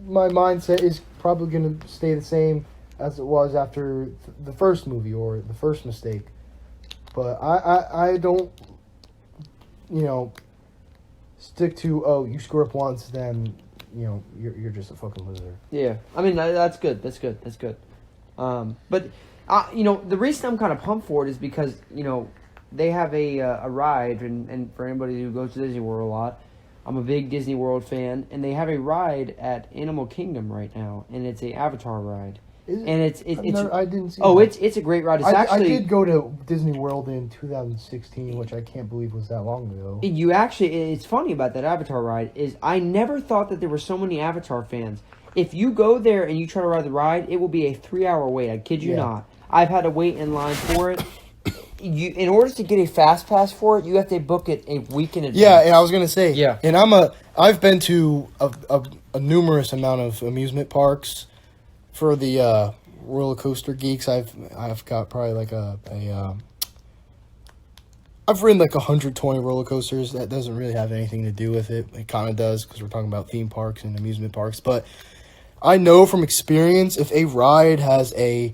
B: my mindset is probably going to stay the same as it was after the first movie or the first mistake. But I don't, stick to, you screw up once, then, you're just a fucking loser.
A: Yeah, I mean that's good. That's good. But the reason I'm kind of pumped for it is because they have a ride, and for anybody who goes to Disney World a lot, I'm a big Disney World fan, and they have a ride at Animal Kingdom right now, and it's a Avatar ride.
B: Is it?
A: And it's
B: I didn't see.
A: Oh,
B: that.
A: it's a great ride. It's
B: I
A: actually
B: did go to Disney World in 2016, which I can't believe was that long ago.
A: It's funny about that Avatar ride is I never thought that there were so many Avatar fans. If you go there and you try to ride the ride, it will be a 3-hour wait. I kid you not. I've had to wait in line for it. In order to get a fast pass for it, you have to book it a week in advance.
B: Yeah, and I was gonna say.
A: Yeah.
B: And I've been to a numerous amount of amusement parks. For the roller coaster geeks, I've got probably like I've ridden like 120 roller coasters. That doesn't really have anything to do with it. It kind of does because we're talking about theme parks and amusement parks. But I know from experience, if a ride has a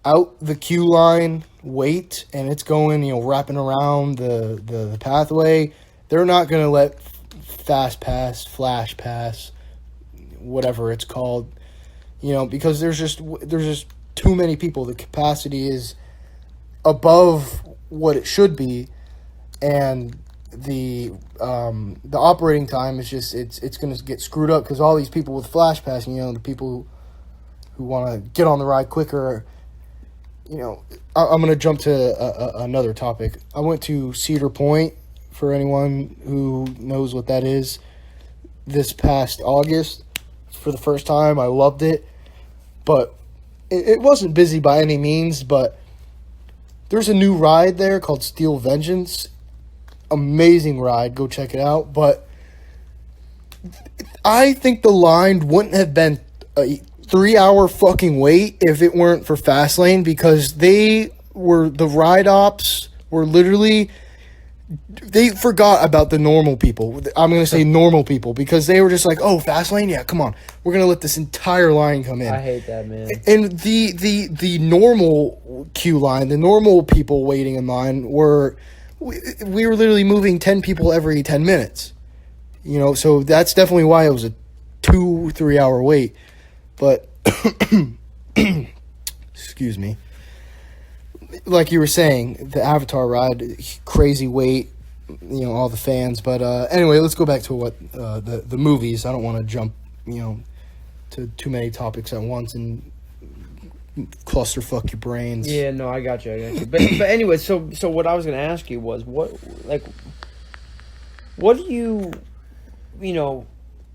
B: out the queue line wait and it's going, wrapping around the pathway, they're not gonna let fast pass, flash pass, whatever it's called. Because there's just too many people. The capacity is above what it should be, and the operating time is just it's going to get screwed up because all these people with flash passing, the people who want to get on the ride quicker. I'm going to jump to another topic. I went to Cedar Point, for anyone who knows what that is, this past August. For the first time, I loved it, but it wasn't busy by any means. But there's a new ride there called Steel Vengeance. Amazing ride, go check it out. But I think the line wouldn't have been a 3-hour fucking wait if it weren't for Fastlane, because the ride ops were literally. They forgot about the normal people. I'm going to say normal people, because they were just like, oh, Fastlane? Yeah, come on. We're going to let this entire line come in.
A: I hate that, man.
B: And the normal queue line, the normal people waiting in line, we were literally moving 10 people every 10 minutes. So that's definitely why it was a 2-3 hour wait. But, excuse me. Like you were saying, the Avatar ride, crazy wait, all the fans. But anyway, let's go back to what the movies. I don't want to jump, to too many topics at once and clusterfuck your brains.
A: Yeah, no, I got you. But anyway, so what I was going to ask you was what do you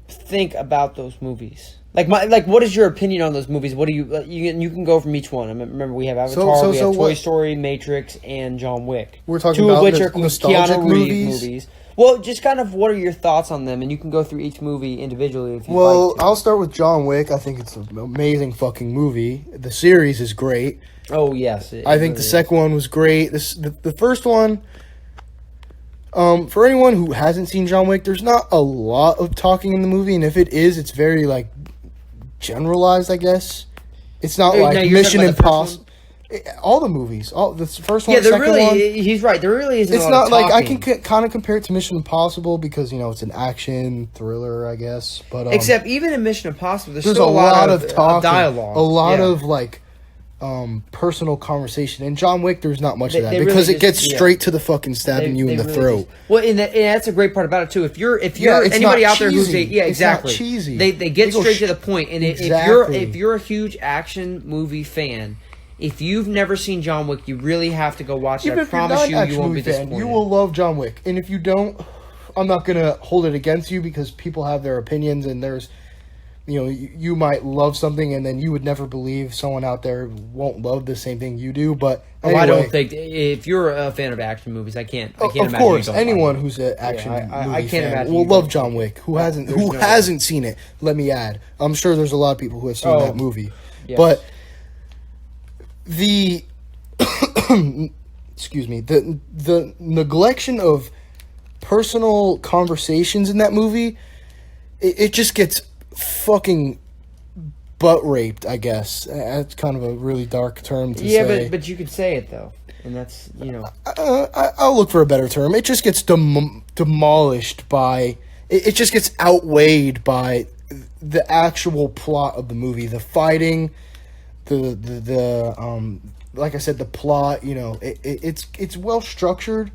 A: think about those movies? What is your opinion on those movies? What do you can go from each one. I remember we have Avatar, we have Toy Story, Matrix, and John Wick.
B: We're talking
A: two
B: about
A: of which are
B: nostalgic
A: Keanu Reeves movies. Well, just kind of what are your thoughts on them, and you can go through each movie individually if you like to.
B: I'll start with John Wick. I think it's an amazing fucking movie. The series is great.
A: Oh yes,
B: I think the second one was great. The first one. For anyone who hasn't seen John Wick, there's not a lot of talking in the movie, and if it is, it's very generalized, I guess. It's not like Mission Impossible. All the movies, the first one, second one.
A: He's right. There really isn't.
B: It's
A: a lot
B: not
A: of
B: like I
A: talking.
B: can kind of compare it to Mission Impossible because it's an action thriller, I guess. But
A: except even in Mission Impossible, there's
B: a
A: still a lot of
B: talking,
A: dialogue,
B: a lot of personal conversation. In John Wick, there's not much of that because it gets straight to the fucking stabbing you in the throat.
A: Well, and that's a great part about it too. If you're anybody out there who's exactly,
B: it's not cheesy.
A: They get straight to the point. And if you're a huge action movie fan, if you've never seen John Wick, you really have to go watch it. I promise you won't be disappointed.
B: You will love John Wick, and if you don't, I'm not gonna hold it against you because people have their opinions, and there's. You might love something, and then you would never believe someone out there won't love the same thing you do. But anyway,
A: I don't think if you're a fan of action movies, I can't.
B: Of course, anyone who's an action movie fan will love John Wick. Who hasn't seen it? Let me add. I'm sure there's a lot of people who have seen that movie, but the excuse me, the neglection of personal conversations in that movie, it just gets fucking butt raped, I guess. That's kind of a really dark term to say.
A: Yeah, but you could say it though, and that's
B: I'll look for a better term. It just gets demolished by. It just gets outweighed by the actual plot of the movie, the fighting, the like I said, the plot. It's well structured,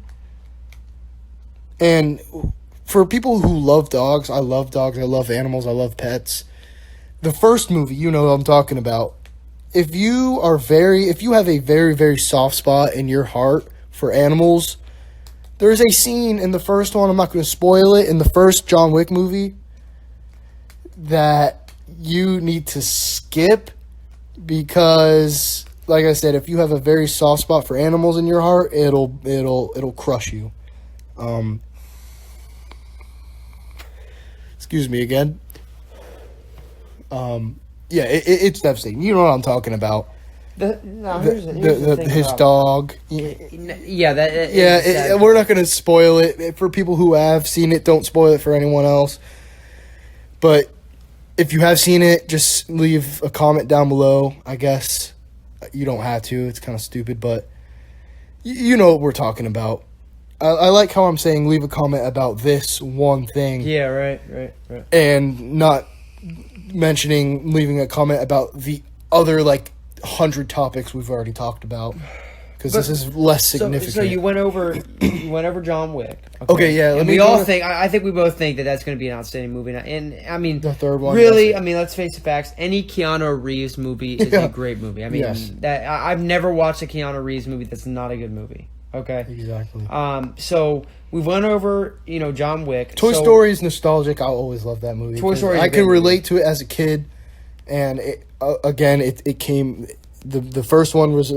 B: and. For people who love dogs, I love dogs, I love animals, I love pets. The first movie, you know what I'm talking about. If you have a very, very soft spot in your heart for animals, there's a scene in the first one, I'm not going to spoil it, in the first John Wick movie that you need to skip because, like I said, if you have a very soft spot for animals in your heart, it'll crush you. Excuse me again. It's devastating. You know what I'm talking about. His dog. We're not going to spoil it for people who have seen it. Don't spoil it for anyone else. But if you have seen it, just leave a comment down below. I guess you don't have to. It's kind of stupid, but you know what we're talking about. I like how I'm saying leave a comment about this one thing.
A: Yeah, right.
B: And not leaving a comment about the other 100 topics we've already talked about, because this is less significant.
A: So you went over John Wick.
B: Okay, yeah.
A: And I think we both think that that's going to be an outstanding movie. And I mean,
B: the third one.
A: Really, I mean, let's face the facts. Any Keanu Reeves movie is a great movie. I mean, I've never watched a Keanu Reeves movie that's not a good movie. Okay.
B: Exactly.
A: So we went over, John Wick.
B: Toy Story is nostalgic. I'll always love that movie.
A: Toy Story.
B: I can relate to it as a kid, and it came. The first one was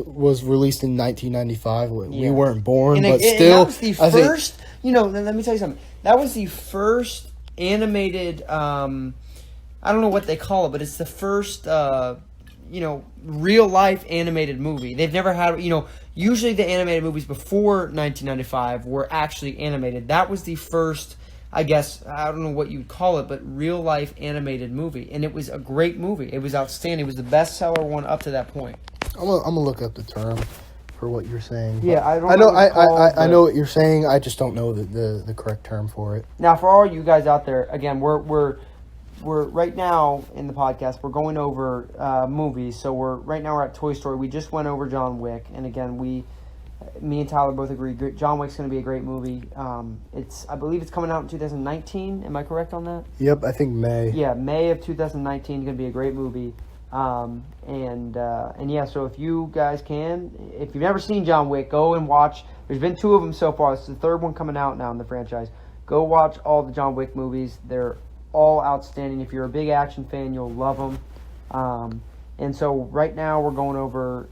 B: released in 1995. We weren't born, but still.
A: That was the first. Let me tell you something. That was the first animated. I don't know what they call it, but it's the first. Real life animated movie. They've never had, usually the animated movies before 1995 were actually animated. That was the first, I guess, I don't know what you'd call it, but real life animated movie. And it was a great movie. It was outstanding. It was the bestseller one up to that point.
B: I'm gonna look up the term for what you're saying.
A: Yeah, I
B: know what you're saying. I just don't know the correct term for it.
A: Now, for all you guys out there, again, we're right now in the podcast, we're going over movies. So we're at Toy Story. We just went over John Wick, and again, me and Tyler both agree John Wick's going to be a great movie. I believe it's coming out in 2019. Am I correct on that?
B: Yep, I think May.
A: Yeah, May of 2019 is going to be a great movie. So if you guys if you've never seen John Wick, go and watch. There's been 2 of them so far. It's the 3rd one coming out now in the franchise. Go watch all the John Wick movies. They're all outstanding. If you're a big action fan, you'll love them. And so right now we're going over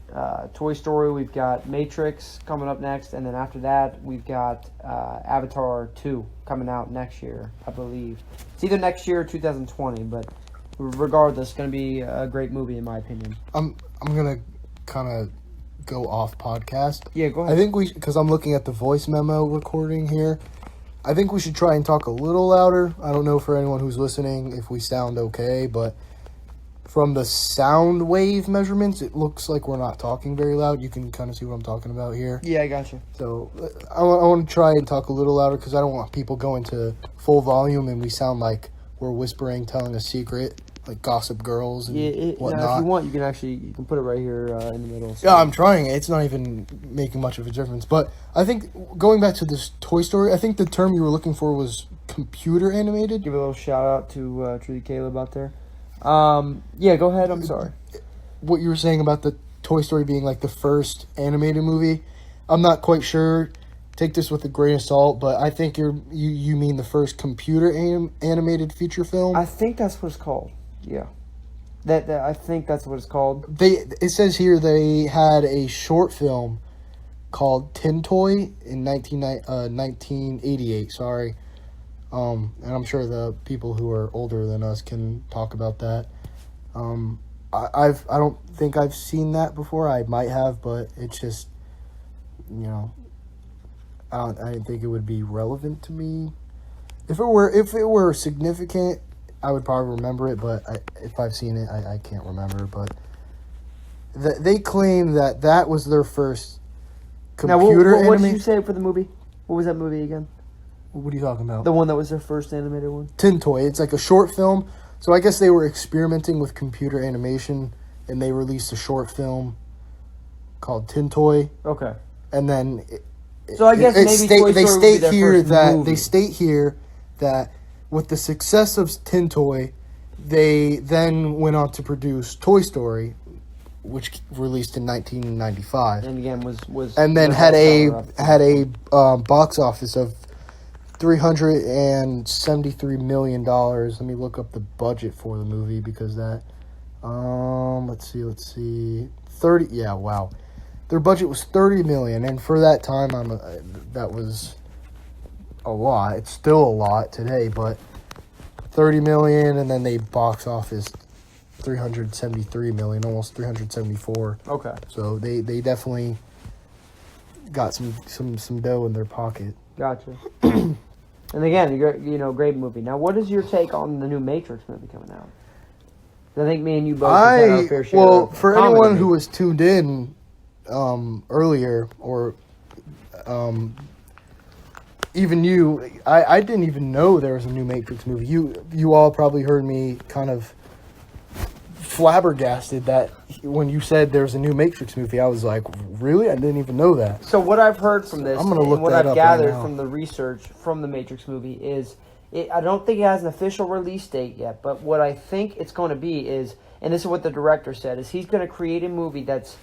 A: Toy Story. We've got Matrix coming up next, and then after that we've got Avatar 2 coming out next year, I believe. It's either next year or 2020, but regardless, it's going to be a great movie in my opinion.
B: I'm gonna kind of go off podcast.
A: Yeah, go ahead.
B: I think because I'm looking at the voice memo recording here. I think we should try and talk a little louder. I don't know for anyone who's listening if we sound okay, but from the sound wave measurements, it looks like we're not talking very loud. You can kind of see what I'm talking about here.
A: Yeah, I got you.
B: So I want to try and talk a little louder because I don't want people going to full volume and we sound like we're whispering, telling a secret, like Gossip Girls and whatnot.
A: Now, if you want, you can put it right here in the middle. So.
B: Yeah, I'm trying it. It's not even making much of a difference. But I think, going back to this Toy Story, I think the term you were looking for was computer animated.
A: Give a little shout out to Trudy Caleb out there. Yeah, go ahead. I'm sorry.
B: What you were saying about the Toy Story being like the first animated movie, I'm not quite sure. Take this with a grain of salt, but I think you mean the first computer animated feature film.
A: I think that's what it's called. Yeah, that I think that's what it's called.
B: It says here they had a short film called Tin Toy in 1988. Sorry, and I'm sure the people who are older than us can talk about that. I don't think I've seen that before. I might have, but it's just, I didn't think it would be relevant to me. If it were significant, I would probably remember it, but if I've seen it, I can't remember. But they claim that was their first computer
A: Now, what did
B: anime.
A: you say for the movie? What was that movie again?
B: What are you talking about?
A: The one that was their first animated one?
B: Tin Toy. It's like a short film. So I guess they were experimenting with computer animation, and they released a short film called Tin Toy.
A: Okay.
B: And then
A: So I guess maybe Toy Story
B: they
A: would be
B: state
A: their
B: here
A: first
B: that
A: movie.
B: they state here that with the success of Tin Toy, they then went on to produce Toy Story, which released in 1995,
A: And again was
B: and then had a box office of $373 million. Let me look up the budget for the movie because that let's see 30. Yeah, wow. Their budget was $30 million, and for that time, that was a lot. It's still a lot today, but $30 million, and then they box office $373 million, almost $374.
A: Okay.
B: So they definitely got some dough in their pocket.
A: Gotcha. And again, great movie. Now, what is your take on the new Matrix movie coming out? I think me and you both have had our fair share.
B: Well,
A: of
B: for
A: comedy.
B: anyone who was tuned in earlier, or even you, I didn't even know there was a new Matrix movie. You all probably heard me kind of flabbergasted that when you said there's a new Matrix movie, I was like, really? I didn't even know that.
A: So what I've heard from this,
B: I'm gonna look
A: and what
B: that
A: I've
B: up
A: gathered
B: right now.
A: from the research from the Matrix movie is, I don't think it has an official release date yet, but what I think it's going to be is, and this is what the director said, is he's going to create a movie that's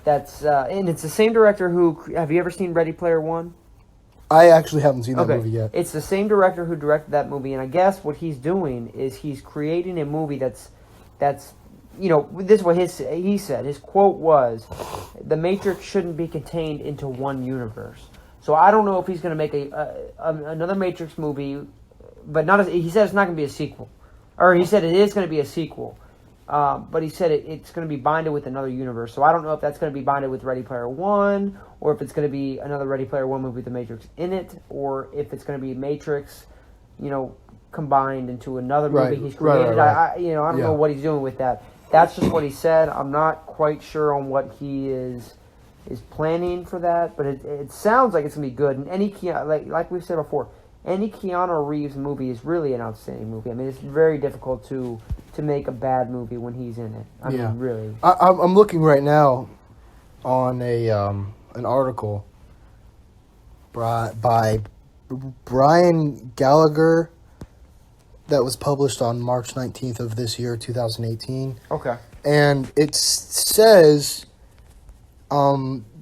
A: and it's the same director who, have you ever seen Ready Player One?
B: I actually haven't seen that movie yet.
A: It's the same director who directed that movie, and I guess what he's doing is he's creating a movie that's this is what he said. His quote was, "The Matrix shouldn't be contained into one universe." So I don't know if he's going to make another Matrix movie, but he said it's not going to be a sequel, or he said it is going to be a sequel, but he said it's going to be binded with another universe. So I don't know if that's going to be binded with Ready Player One, or if it's going to be another Ready Player One movie with the Matrix in it, or if it's going to be Matrix, combined into another movie he's created.
B: Right.
A: I don't know what he's doing with that. That's just what he said. I'm not quite sure on what he is planning for that, but it sounds like it's gonna be good. And any like we've said before, any Keanu Reeves movie is really an outstanding movie. I mean, it's very difficult to make a bad movie when he's in it. I mean, really.
B: I'm looking right now on an article by Brian Gallagher that was published on March 19th of this year, 2018.
A: Okay.
B: And it says,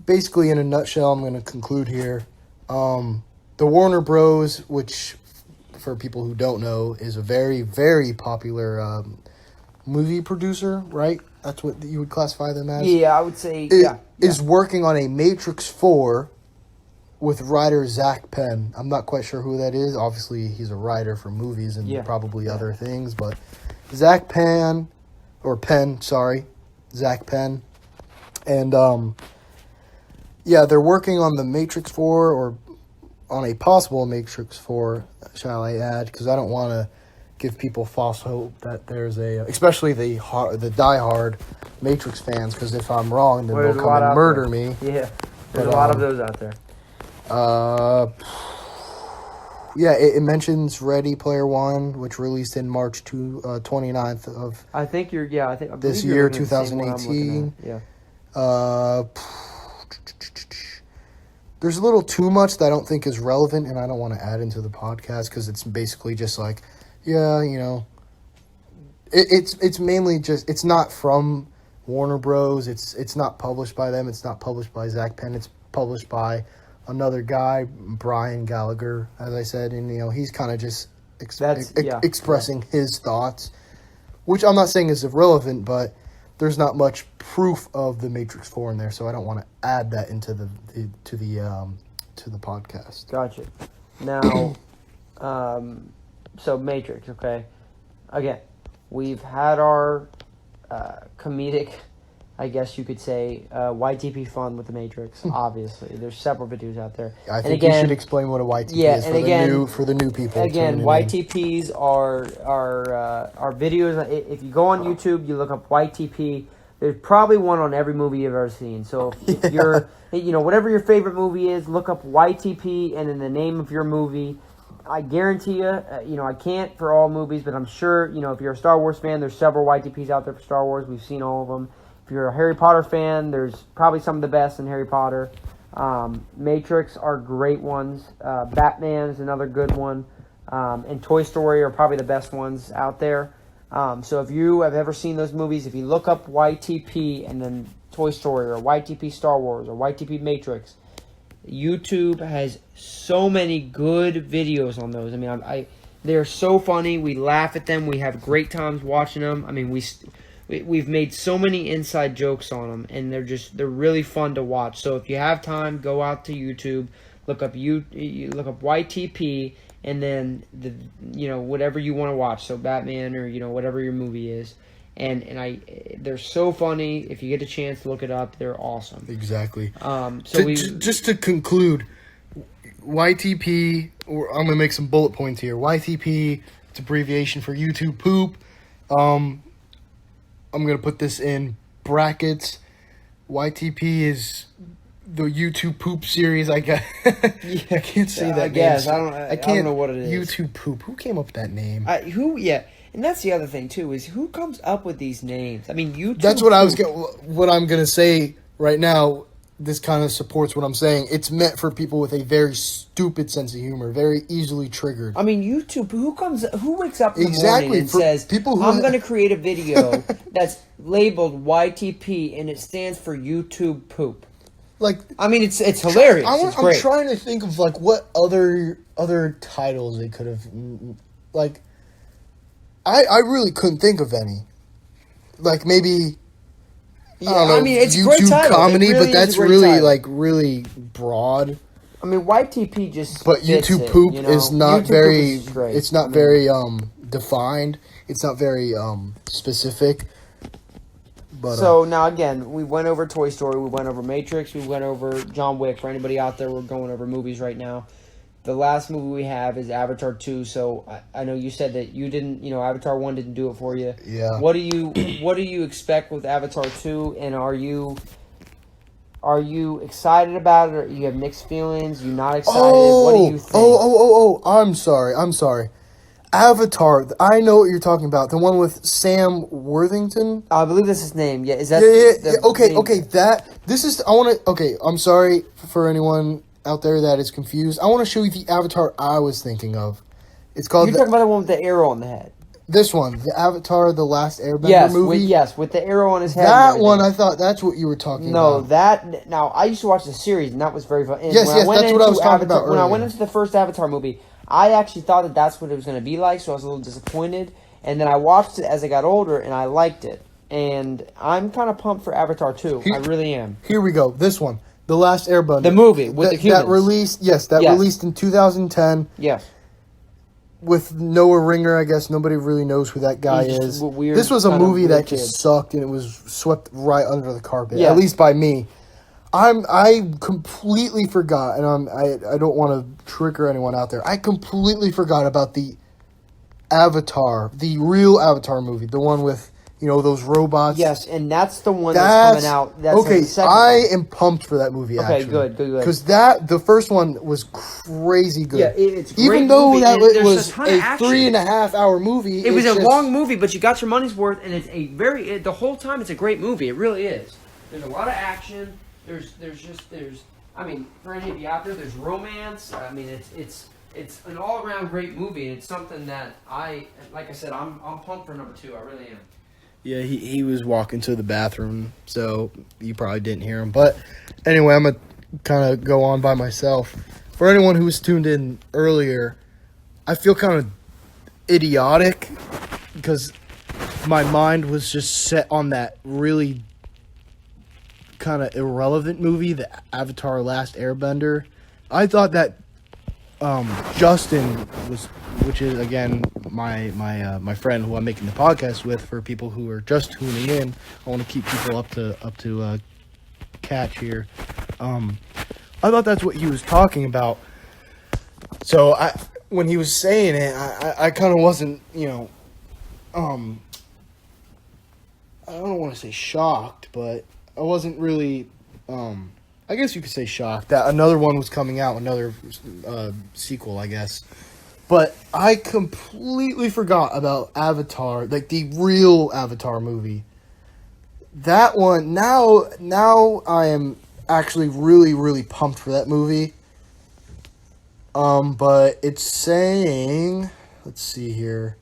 B: basically in a nutshell, I'm going to conclude here, the Warner Bros., which for people who don't know, is a very, very popular movie producer, right? That's what you would classify them as?
A: Yeah, I would say,
B: is working on a Matrix 4 with writer Zach Penn. I'm not quite sure who that is. Obviously, he's a writer for movies and probably other things, but Zach Penn, Zach Penn. And, they're working on the Matrix 4, or on a possible Matrix 4, shall I add, because I don't want to give people false hope that there's especially the diehard Matrix fans, because if I'm wrong, then they'll come and murder me.
A: Yeah, there's a lot of those out there.
B: It mentions Ready Player One, which released in March 29th of this year, 2018. There's a little too much that I don't think is relevant, and I don't want to add into the podcast because it's basically just like, it's mainly just, it's not from Warner Bros. It's not published by them. It's not published by Zach Penn. It's published by another guy, Brian Gallagher, as I said, and he's kind of just expressing his thoughts, which I'm not saying is irrelevant, but there's not much proof of the Matrix 4 in there, so I don't want to add that into the podcast.
A: Gotcha. Now, so Matrix, okay. Again, we've had our comedic, I guess you could say, YTP fun with the Matrix. Obviously, there's several videos out there.
B: I think you should explain what a YTP is for the new people.
A: Again, YTPs are videos. If you go on YouTube, you look up YTP. There's probably one on every movie you've ever seen. So if you're, whatever your favorite movie is, look up YTP and in the name of your movie. I guarantee you, I can't for all movies, but I'm sure, if you're a Star Wars fan, there's several YTPs out there for Star Wars. We've seen all of them. If you're a Harry Potter fan, there's probably some of the best in Harry Potter. Matrix are great ones. Batman is another good one. And Toy Story are probably the best ones out there. So if you have ever seen those movies, if you look up YTP and then Toy Story or YTP Star Wars or YTP Matrix, YouTube has so many good videos on those. I mean, they're so funny. We laugh at them. We have great times watching them. I mean, we've made so many inside jokes on them, and they're really fun to watch. So if you have time, go out to YouTube, look up YTP, and then whatever you want to watch. So Batman or whatever your movie is, and they're so funny. If you get a chance to look it up, they're awesome.
B: Exactly.
A: Just
B: to conclude, YTP, or I'm gonna make some bullet points here. YTP, it's abbreviation for YouTube poop. I'm going to put this in brackets. YTP is the YouTube poop series, I guess. I can't say that.
A: I guess.
B: Name.
A: I don't know what it is.
B: YouTube poop. Who came up with that name?
A: And that's the other thing, too, is who comes up with these names? I mean, YouTube
B: That's what what I'm going to say right now. This kind of supports what I'm saying. It's meant for people with a very stupid sense of humor, very easily triggered.
A: I mean, YouTube. Who wakes up in the morning and says, "I'm going to create a video that's labeled YTP and it stands for YouTube poop"?
B: Like,
A: I mean, it's hilarious.
B: I'm trying to think of what other titles they could have. Like, I really couldn't think of any. Like maybe.
A: Yeah, I mean, it's
B: YouTube
A: great title.
B: comedy,
A: really
B: but that's really really broad.
A: I mean, YTP just.
B: But YouTube poop is not very.
A: Poop is
B: it's not very defined. It's not very specific. But
A: so now again, we went over Toy Story, we went over Matrix, we went over John Wick. For anybody out there, we're going over movies right now. The last movie we have is Avatar 2, so I know you said that you didn't, Avatar 1 didn't do it for you.
B: Yeah.
A: What do you expect with Avatar 2, and are you excited about it, or you have mixed feelings? You not excited? What do you think?
B: I'm sorry. Avatar, I know what you're talking about. The one with Sam Worthington?
A: I believe that's his name. Yeah, is that
B: Okay, I'm sorry for anyone out there that is confused. I want to show you the Avatar I was thinking of. It's called.
A: You're talking about the one with the arrow on the head.
B: This one, the Avatar, the Last Airbender movie.
A: With the arrow on his head.
B: That one, I thought that's what you were talking about.
A: Now I used to watch the series, and that was very fun. And
B: that's what I was talking about earlier.
A: When I went into the first Avatar movie, I actually thought that that's what it was going to be like, so I was a little disappointed. And then I watched it as I got older, and I liked it. And I'm kind of pumped for Avatar 2. I really am.
B: Here we go. This one. The Last Airbender.
A: The movie with the humans.
B: That released in 2010.
A: Yes.
B: With Noah Ringer, I guess. Nobody really knows who that guy is.
A: Weird,
B: this was a movie that
A: kid.
B: just sucked, and it was swept right under the carpet.
A: Yeah.
B: At least by me. I completely forgot, and I don't want to trigger anyone out there. I completely forgot about the Avatar, the real Avatar movie, the one with those robots.
A: Yes, and that's the one that's coming out. That's
B: okay.
A: the second
B: I
A: one.
B: am pumped for that movie.
A: Okay,
B: actually.
A: good.
B: Because the first one was crazy good.
A: Yeah, it's a great
B: even though
A: movie,
B: that
A: and
B: it was
A: a ton
B: a
A: of action.
B: 3.5 hour movie.
A: It was a long movie, but you got your money's worth, and it's the whole time it's a great movie. It really is. There's a lot of action. There's I mean, for any of you out there, there's romance. I mean, it's an all around great movie, and it's something that like I said, I'm pumped for number 2. I really am.
B: Yeah, he was walking to the bathroom, so you probably didn't hear him. But anyway, I'm going to kind of go on by myself. For anyone who was tuned in earlier, I feel kind of idiotic because my mind was just set on that really kind of irrelevant movie, the Avatar Last Airbender. I thought that Justin was, which is again my friend who I'm making the podcast with. For people who are just tuning in, I want to keep people up to catch here. I thought that's what he was talking about. So when he was saying it, I kind of wasn't, I don't want to say shocked, but I wasn't really, I guess you could say shocked that another one was coming out, another sequel, I guess. But I completely forgot about Avatar, like the real Avatar movie. That one, now I am actually really, really pumped for that movie. But it's saying, let's see here,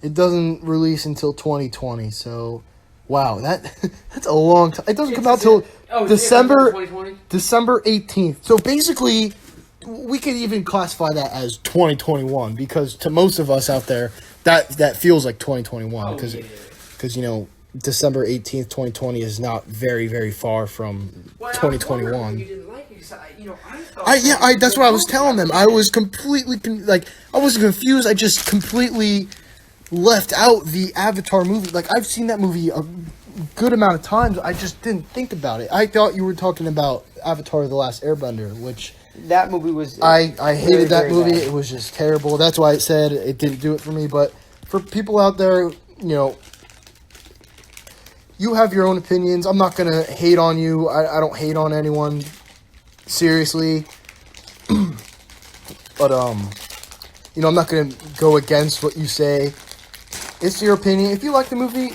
B: it doesn't release until 2020, so... Wow, that's a long time. It doesn't come out till December 18th. So basically, we could even classify that as 2021 because to most of us out there, that feels like 2021 because December 18th, 2020 is not very, very far from 2021.
A: You didn't like it,
B: That's what I was telling them. I was completely I wasn't confused. I just completely left out the Avatar movie. Like, I've seen that movie a good amount of times. I just didn't think about it. I thought you were talking about Avatar: The Last Airbender, which
A: that movie was.
B: I hated that movie.
A: Bad.
B: It was just terrible. That's why I said it didn't do it for me. But for people out there, you have your own opinions. I'm not gonna hate on you. I don't hate on anyone. Seriously. But I'm not gonna go against what you say. It's your opinion. If you like the movie,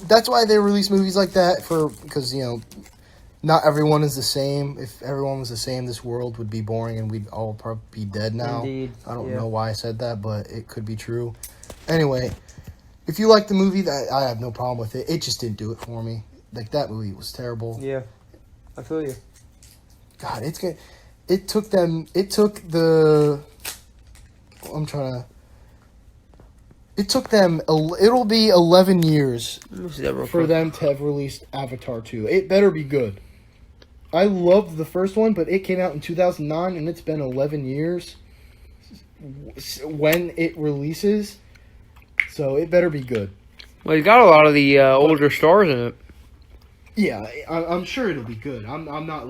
B: that's why they release movies like that because not everyone is the same. If everyone was the same, this world would be boring and we'd all probably be dead now.
A: Indeed.
B: I don't know why I said that, but it could be true. Anyway, if you like the movie, I have no problem with it. It just didn't do it for me. Like, that movie was terrible.
A: Yeah, I feel you.
B: God, it took the... I'm trying to... It took them... It'll be 11 years for them to have released Avatar 2. It better be good. I loved the first one, but it came out in 2009, and it's been 11 years when it releases. So it better be good.
A: Well, you got a lot of the older stars in it.
B: Yeah, I'm sure it'll be good. I'm not,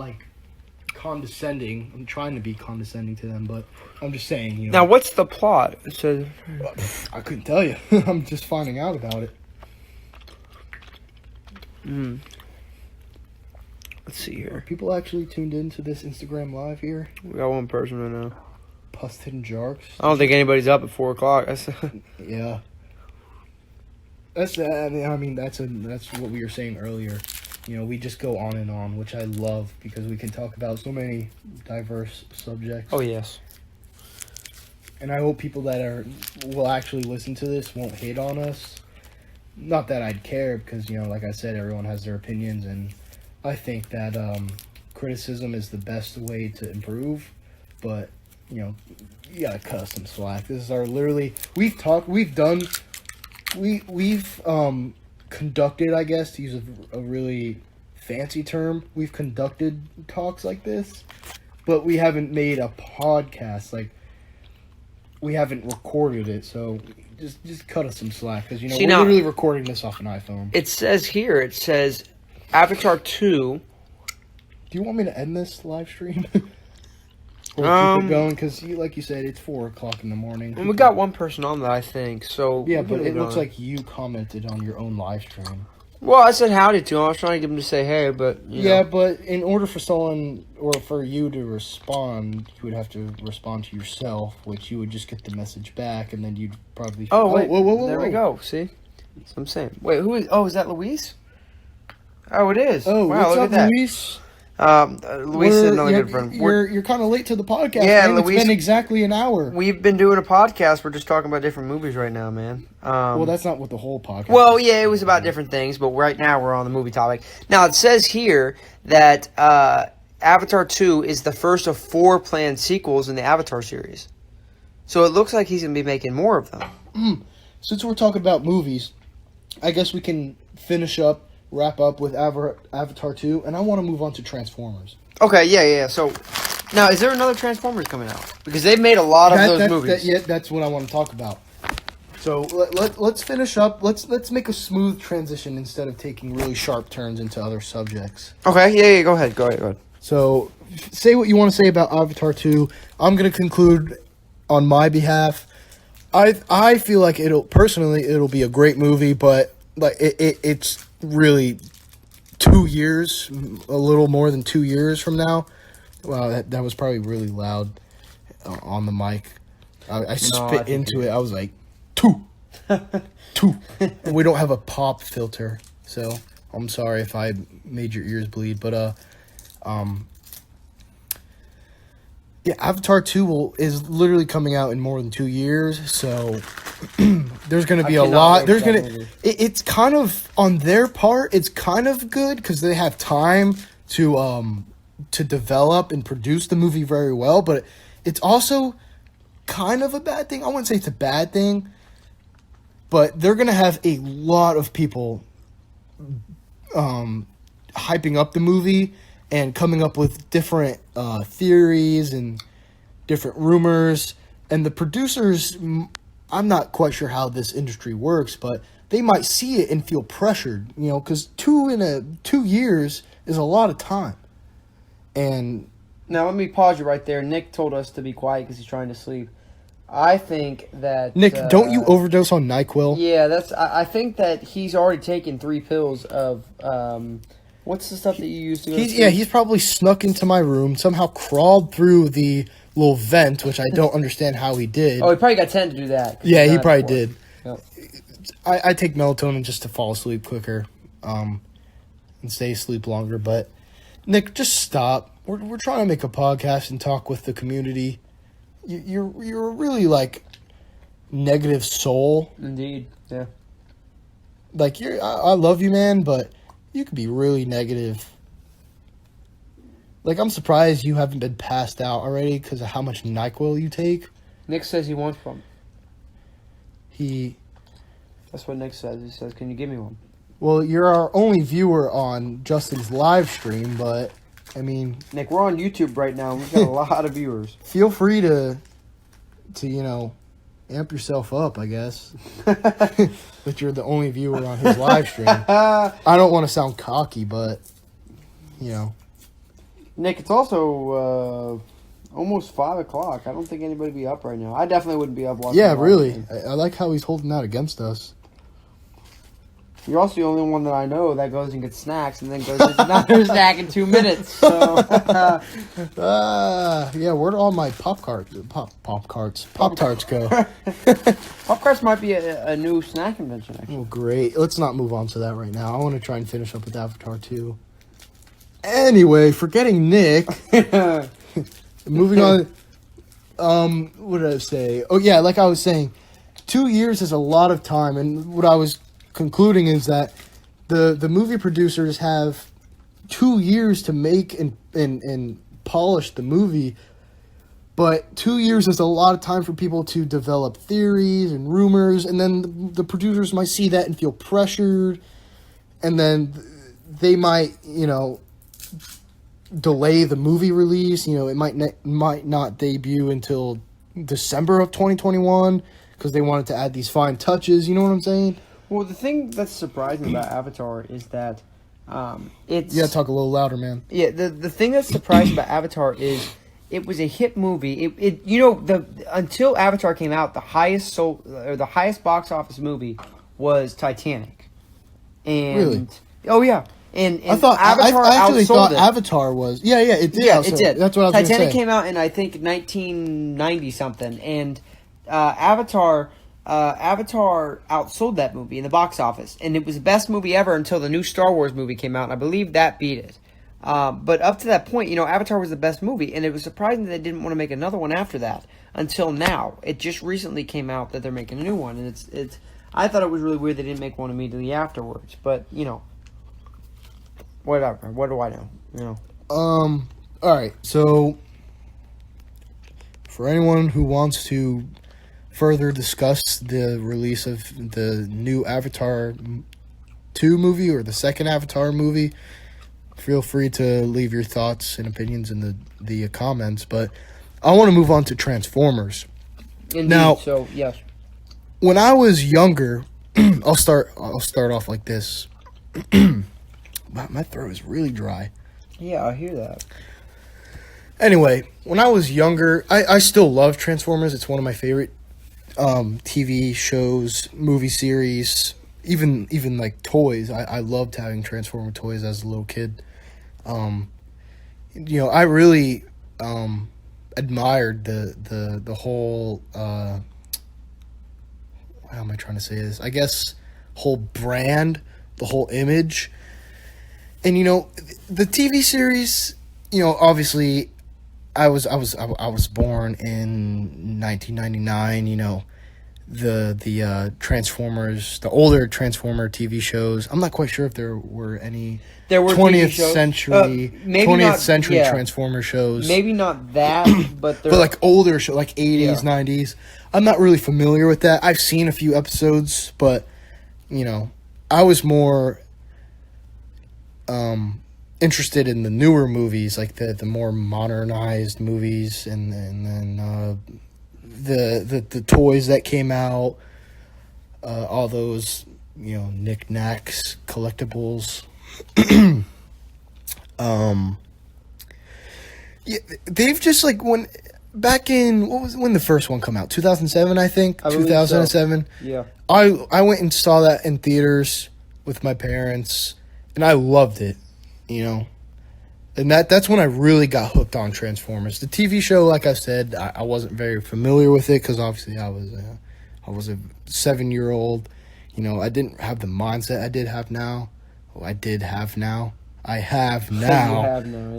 B: condescending. I'm trying to be condescending to them, but I'm just saying,
A: Now, what's the plot? It says...
B: I couldn't tell you. I'm just finding out about it.
A: Let's see here.
B: Are people actually tuned into this Instagram Live here?
A: We got one person right now.
B: Busted and Jarks.
A: I don't think anybody's up at 4 o'clock.
B: Yeah. That's what we were saying earlier. We just go on and on, which I love because we can talk about so many diverse subjects.
A: Oh, yes.
B: And I hope people that will actually listen to this won't hate on us. Not that I'd care because, like I said, everyone has their opinions, and I think that criticism is the best way to improve. But you gotta cut us some slack. This is our we've conducted, I guess, to use a really fancy term, we've conducted talks like this, but we haven't made a podcast. Like, we haven't recorded it, so just cut us some slack, because we're literally recording this off an iPhone.
A: It says here, Avatar 2.
B: Do you want me to end this live stream? Or keep it going? Because, like you said, it's 4 o'clock in the morning.
A: And we got one person on that, I think. So
B: yeah, but it looks like you commented on your own live stream.
A: Well, I said howdy to him. I was trying to get him to say hey, but
B: yeah, but in order for someone or for you to respond, you would have to respond to yourself, which you would just get the message back, and then you'd probably.
A: Oh wait, whoa! There we go. See, that's what I'm saying. Wait, who is? Oh, is that Luis? Oh, it is.
B: Oh,
A: wow!
B: What's
A: Look
B: up,
A: at that.
B: Luis?
A: Luis is another good friend.
B: You're kind of late to the podcast.
A: Yeah,
B: man.
A: Luis,
B: it's been exactly an hour.
A: We've been doing a podcast. We're just talking about different movies right now, man.
B: Well, that's not what the whole podcast.
A: Well, yeah, it was about different things, but right now we're on the movie topic. Now it says here that Avatar 2 is the first of 4 planned sequels in the Avatar series. So it looks like he's gonna be making more of them.
B: Since we're talking about movies, I guess we can wrap up with Avatar 2, and I want to move on to Transformers.
A: Okay, yeah. So, now, is there another Transformers coming out? Because they've made a lot of those movies.
B: That's what I want to talk about. So, let's finish up. Let's make a smooth transition instead of taking really sharp turns into other subjects.
A: Okay, yeah, go ahead.
B: So, say what you want to say about Avatar 2. I'm going to conclude on my behalf. I feel like it'll be a great movie, but like it's really 2 years, a little more than 2 years from now. Wow, that was probably really loud on the mic. I spit into it. I was like, 2. We don't have a pop filter, so I'm sorry if I made your ears bleed. But yeah, Avatar 2 is literally coming out in more than 2 years, so there's going to be a lot. It's kind of, on their part, it's kind of good because they have time to develop and produce the movie very well, but it's also kind of a bad thing. I wouldn't say it's a bad thing, but they're going to have a lot of people hyping up the movie and coming up with different theories and different rumors. And the producers, I'm not quite sure how this industry works, but they might see it and feel pressured, because 2 years is a lot of time. And
A: now let me pause you right there. Nick told us to be quiet because he's trying to sleep. I think that
B: Nick, don't you overdose on NyQuil?
A: Yeah, I think that he's already taken 3 pills of what's the stuff that you use to go to sleep?
B: He's probably snuck into my room, somehow crawled through the little vent, which I don't understand how he did.
A: Oh, he probably got 10 to do that.
B: Yeah, he probably did.
A: Yep.
B: I take melatonin just to fall asleep quicker, and stay asleep longer. But Nick, just stop. We're trying to make a podcast and talk with the community. You're a really negative soul.
A: Indeed, yeah.
B: I love you, man, but you could be really negative. I'm surprised you haven't been passed out already because of how much NyQuil you take.
A: Nick says he wants one.
B: That's
A: what Nick says. He says, "Can you give me one?"
B: Well, you're our only viewer on Justin's live stream, but I mean,
A: Nick, we're on YouTube right now. We've got a lot of viewers.
B: Feel free to amp yourself up, I guess. But you're the only viewer on his live stream. I don't want to sound cocky, but
A: Nick, it's also almost 5 o'clock. I don't think anybody would be up right now. I definitely wouldn't be up watching.
B: Yeah, really. I like how he's holding out against us.
A: You're also the only one that I know that goes and gets snacks and then goes and gets another snack in 2 minutes. So.
B: Yeah, where'd all my Pop-Tarts go?
A: Pop-Tarts might be a new snack invention, actually.
B: Oh, great. Let's not move on to that right now. I want to try and finish up with Avatar 2. Anyway, forgetting Nick. Moving on. What did I say? Oh, yeah, like I was saying, 2 years is a lot of time, and what I was concluding is that the movie producers have 2 years to make and polish the movie, But 2 years is a lot of time for people to develop theories and rumors, and then the producers might see that and feel pressured, and then they might, delay the movie release. It might not debut until December of 2021 because they wanted to add these fine touches. You know what I'm saying?
A: Well, the thing that's surprising about Avatar is that it's...
B: You gotta talk a little louder, man.
A: Yeah, the thing that's surprising about Avatar is it was a hit movie. Until Avatar came out, the highest box office movie was Titanic. And
B: really?
A: Oh yeah. And
B: I actually thought Avatar was. Yeah, it did.
A: Yeah, it did.
B: That's what I was going to say.
A: Titanic came out in, I think, 1990 something, and Avatar outsold that movie in the box office, and it was the best movie ever until the new Star Wars movie came out, and I believe that beat it. But up to that point, Avatar was the best movie, and it was surprising that they didn't want to make another one after that until now. It just recently came out that they're making a new one, and it's. I thought it was really weird they didn't make one immediately afterwards, but whatever. What do I know?
B: All right. So, for anyone who wants to further discuss the release of the new Avatar 2 movie or the second Avatar movie, feel free to leave your thoughts and opinions in the comments. But I want to move on to Transformers.
A: Indeed.
B: Now,
A: so yes.
B: When I was younger, I'll start off like this. My throat is really dry.
A: Yeah, I hear that.
B: Anyway, when I was younger, I still love Transformers. It's one of my favorite TV shows, movie series, even like toys. I loved having Transformer toys as a little kid. I really admired the whole how am I trying to say this? I guess whole brand, the whole image. And the TV series, obviously I was born in 1999, the Transformers, the older Transformer TV shows. I'm not quite sure if there were any 20th century Transformer shows.
A: Maybe not that, but
B: like older show, like 80s, 90s. I'm not really familiar with that. I've seen a few episodes, but I was more interested in the newer movies, like the more modernized movies, and then the toys that came out, all those knickknacks, collectibles. Yeah, they've just back in when the first one come out, 2007, I think. 2007.
A: So. Yeah.
B: I went and saw that in theaters with my parents, and I loved it, And that's when I really got hooked on Transformers. The TV show, like I said, I wasn't very familiar with it because obviously I was a 7-year-old. I didn't have the mindset I did have now. I have now.
A: You have now,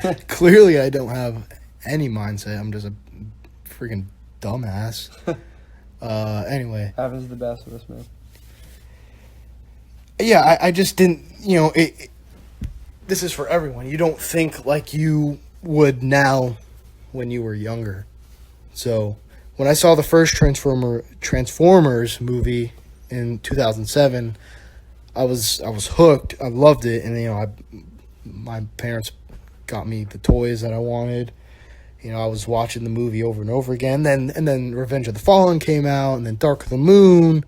A: yeah.
B: Clearly, I don't have any mindset. I'm just a freaking dumbass. Anyway.
A: Happens to the best of us, man.
B: Yeah, I just didn't, this is for everyone. You don't think like you would now when you were younger. So, when I saw the first Transformers movie in 2007, I was hooked. I loved it, and my parents got me the toys that I wanted. I was watching the movie over and over again. And then Revenge of the Fallen came out, and then Dark of the Moon.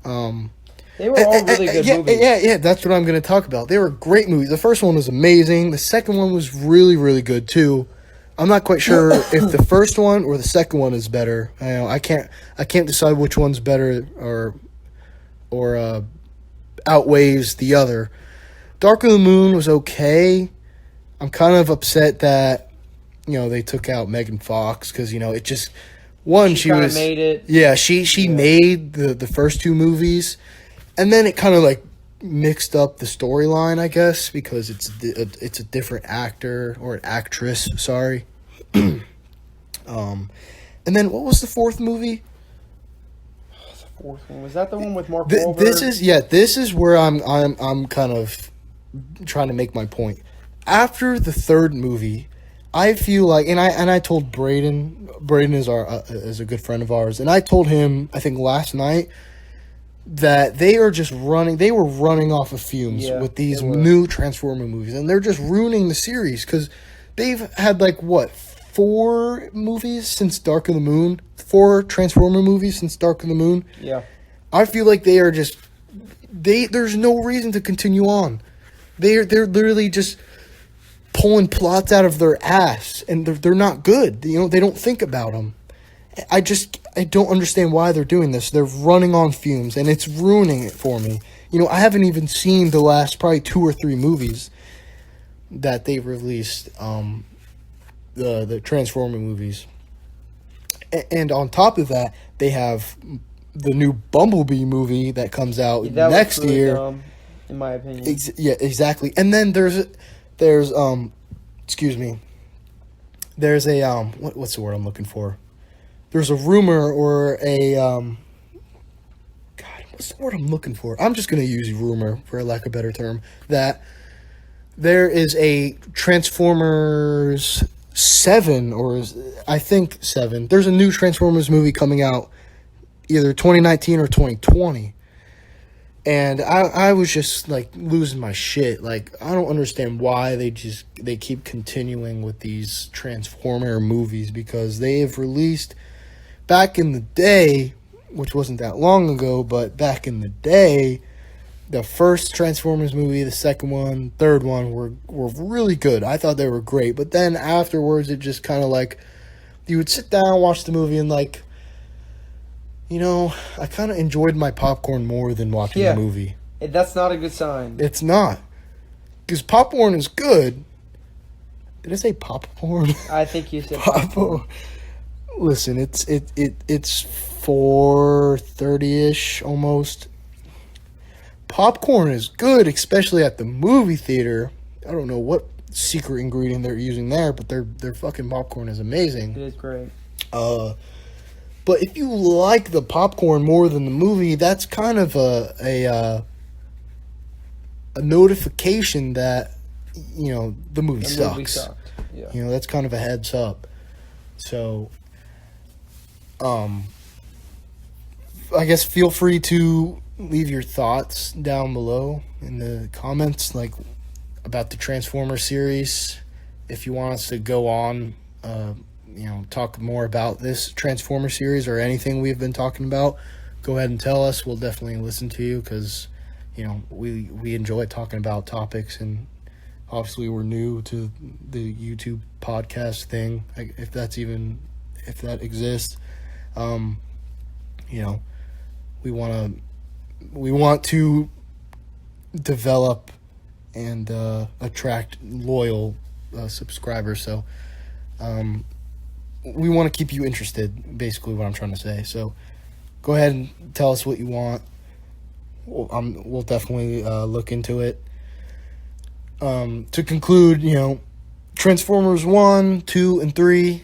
A: They were all really good movies.
B: Yeah, that's what I'm going to talk about. They were great movies. The first one was amazing. The second one was really, really good too. I'm not quite sure if the first one or the second one is better. I can't decide which one's better or outweighs the other. Dark of the Moon was okay. I'm kind of upset that they took out Megan Fox because it just she was
A: made it.
B: Yeah, she made the first two movies. And then it kind of mixed up the storyline, I guess, because it's a different actor or actress. Sorry. And then what was the fourth movie?
A: The fourth one, was that the one with Mark Wahlberg?
B: This is where I'm kind of trying to make my point. After the third movie, I feel like, and I told Braden is is a good friend of ours, and I told him, I think last night, that they were running off of fumes with these new Transformer movies, and they're just ruining the series, because they've had, like, what, 4 movies since Dark of the Moon? 4 Transformer movies since Dark of the Moon?
A: Yeah.
B: I feel like they are just, there's no reason to continue on. They're literally just pulling plots out of their ass, and they're not good. You know, they don't think about them. I don't understand why they're doing this. They're running on fumes, and it's ruining it for me. You know, I haven't even seen the last probably 2 or 3 movies that they released, the Transformer movies. And on top of that, they have the new Bumblebee movie that comes out next year.
A: Dumb, in my opinion.
B: Yeah, exactly. And then there's excuse me. There's a what's the word I'm looking for? There's a rumor or a God, what's the word I'm looking for? I'm just gonna use rumor for lack of a better term, that there is a Transformers 7, or I think 7. There's a new Transformers movie coming out either 2019 or 2020. And I was just, like, losing my shit. Like, I don't understand why they keep continuing with these Transformer movies, because they have released, back in the day, which wasn't that long ago, but back in the day, the first Transformers movie, the second one, third one were really good. I thought they were great. But then afterwards, it just kind of like, you would sit down, watch the movie, and like, you know, I kind of enjoyed my popcorn more than watching the movie.
A: That's not a good sign.
B: It's not. Because popcorn is good. Did I say popcorn?
A: I think you said popcorn.
B: Listen, it's 4:30-ish almost. Popcorn is good, especially at the movie theater. I don't know what secret ingredient they're using there, but their fucking popcorn is amazing.
A: It is great.
B: But if you like the popcorn more than the movie, that's kind of a notification that, you know, the movie sucks.
A: Movie sucked. Yeah.
B: You know, that's kind of a heads up. So, I guess feel free to leave your thoughts down below in the comments, like, about the Transformers series. If you want us to go on, you know, talk more about this Transformer series or anything we've been talking about, go ahead and tell us. We'll definitely listen to you, because, you know, we enjoy talking about topics, and obviously we're new to the YouTube podcast thing, if that exists. You know, we want to develop and attract loyal subscribers, so we want to keep you interested, basically what I'm trying to say. So go ahead and tell us what you want. We'll definitely look into it. To conclude, you know, Transformers 1, 2, and 3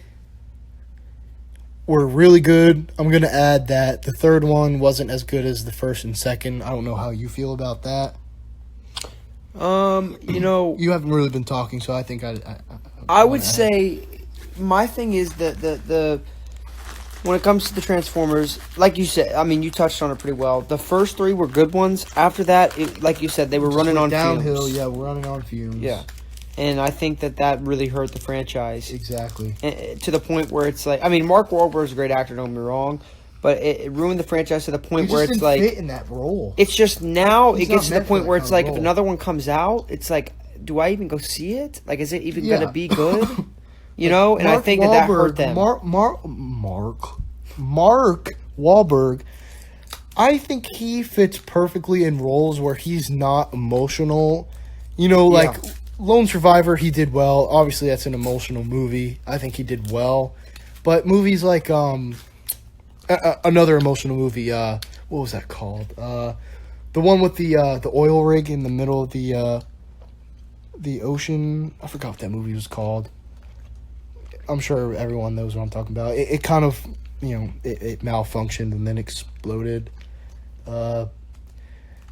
B: were really good. I'm going to add that the third one wasn't as good as the first and second. I don't know how you feel about that.
A: You know,
B: you haven't really been talking, so I think
A: I would say my thing is that the when it comes to the Transformers, like you said, I mean, you touched on it pretty well. The first 3 were good ones. After that, like you said, they were running on
B: downhill.
A: fumes.
B: Yeah, we're running on fumes.
A: Yeah, and I think that really hurt the franchise.
B: Exactly.
A: And, to the point where it's like, I mean, Mark Wahlberg's a great actor, don't get me wrong, but it ruined the franchise to the point where it's like,
B: fit in that role.
A: It's just now it gets to the point where it's like,
B: role.
A: if another one comes out, it's like, do I even go see it? Like, is it even gonna be good? You know, and
B: Mark
A: I think
B: Wahlberg,
A: that hurt them.
B: Mark Wahlberg, I think he fits perfectly in roles where he's not emotional. You know, like Lone Survivor, he did well. Obviously, that's an emotional movie. I think he did well. But movies like another emotional movie, what was that called? The one with the oil rig in the middle of the ocean. I forgot what that movie was called. I'm sure everyone knows what I'm talking about. It kind of, you know, it malfunctioned and then exploded. That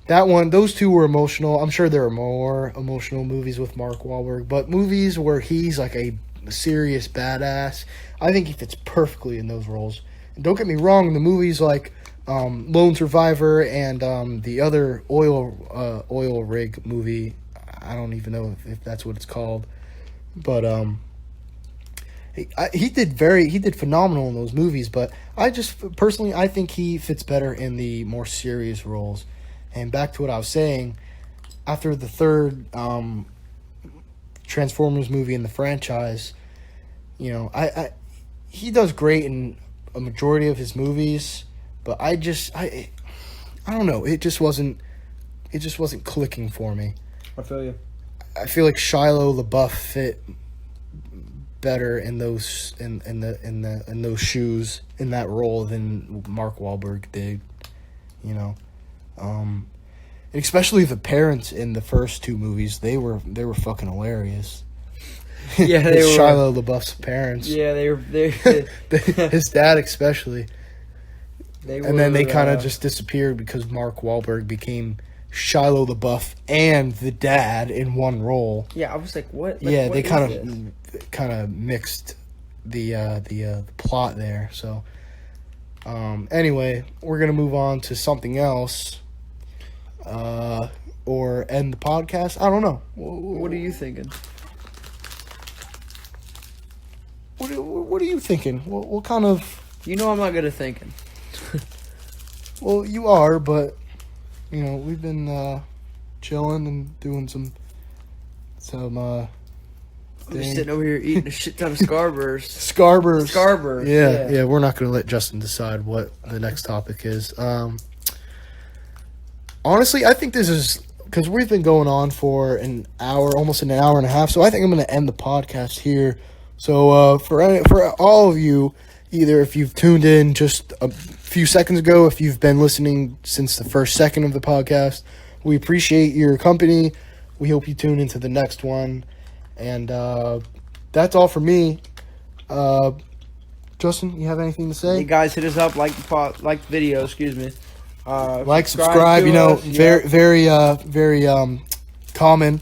B: one, those 2 were emotional. I'm sure there are more emotional movies with Mark Wahlberg, but movies where he's like a a serious badass. I think he fits perfectly in those roles. And don't get me wrong, the movies like Lone Survivor and the other oil rig movie, I don't even know if that's what it's called, but he did phenomenal in those movies. But I just personally, I think he fits better in the more serious roles. And back to what I was saying, after the third Transformers movie in the franchise, he does great in a majority of his movies, but I don't know, it just wasn't clicking for me.
A: I feel you.
B: I feel like Shia LaBeouf fit better in those in those shoes, in that role, than Mark Wahlberg did, especially the parents in the first two movies. They were fucking hilarious.
A: Yeah, they were.
B: Shia LaBeouf's parents.
A: Yeah, they were.
B: His dad especially.
A: And
B: then they kind of just disappeared because Mark Wahlberg became Shia LaBeouf and the dad in one role.
A: Yeah, I was like, what? Like,
B: yeah,
A: what
B: they kind of mixed the plot there. So, anyway, we're gonna move on to something else, or end the podcast. I don't know.
A: What are you thinking?
B: What are you thinking? What kind of?
A: I'm not good at thinking.
B: Well, you are, but we've been chilling and doing some
A: I'm just sitting over here eating a shit ton of Scarbers.
B: Scarbers. Yeah. We're not going to let Justin decide what the next topic is. Honestly, I think this is because we've been going on for an hour, almost an hour and a half. So I think I'm going to end the podcast here. So for all of you, either if you've tuned in just a few seconds ago, if you've been listening since the first second of the podcast, we appreciate your company. We hope you tune into the next one. And that's all for me. Justin, you have anything to say?
A: Hey guys, hit us up, like the video, excuse me.
B: Subscribe. Very common.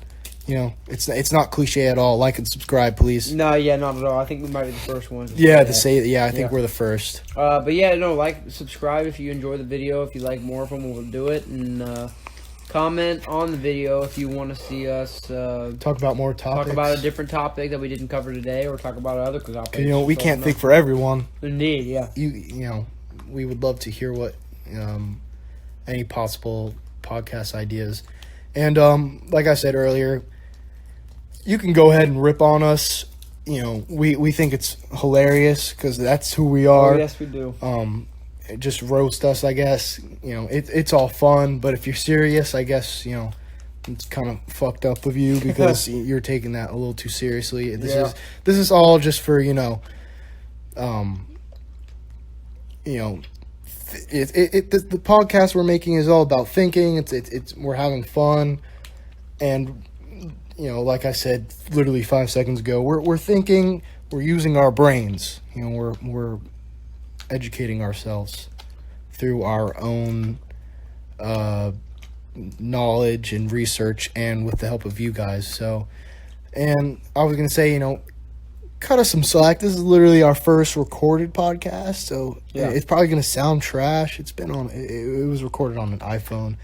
B: It's not cliche at all. Like and subscribe, please.
A: No, yeah, not at all. I think we might be the first one.
B: Yeah, I think we're the first.
A: But yeah, like, subscribe if you enjoy the video. If you like more of them, we'll do it. And comment on the video if you want to see us
B: talk about more topics.
A: Talk about a different topic that we didn't cover today, or talk about other topics.
B: We can't think for everyone.
A: Indeed, yeah.
B: We would love to hear what any possible podcast ideas. And like I said earlier, you can go ahead and rip on us. We think it's hilarious because that's who we are.
A: Oh, yes, we do.
B: Just roast us, I guess. It's all fun, but if you're serious, I guess, it's kind of fucked up of you because you're taking that a little too seriously. This is all just for, the podcast we're making is all about thinking. It's we're having fun, and like I said literally 5 seconds ago, we're thinking, we're using our brains. We're educating ourselves through our own knowledge and research, and with the help of you guys. So, and I was gonna say, cut us some slack. This is literally our first recorded podcast, so it's probably gonna sound trash. It's been on. It was recorded on an iPhone.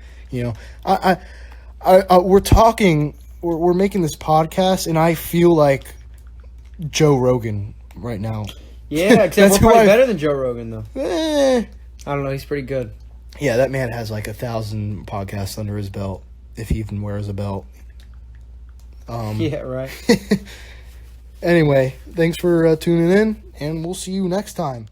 B: We're talking. We're making this podcast, and I feel like Joe Rogan right now.
A: Yeah, except we're probably better than Joe Rogan, though.
B: I
A: don't know. He's pretty good.
B: Yeah, that man has like 1,000 podcasts under his belt, if he even wears a belt.
A: Yeah, right.
B: Anyway, thanks for tuning in, and we'll see you next time.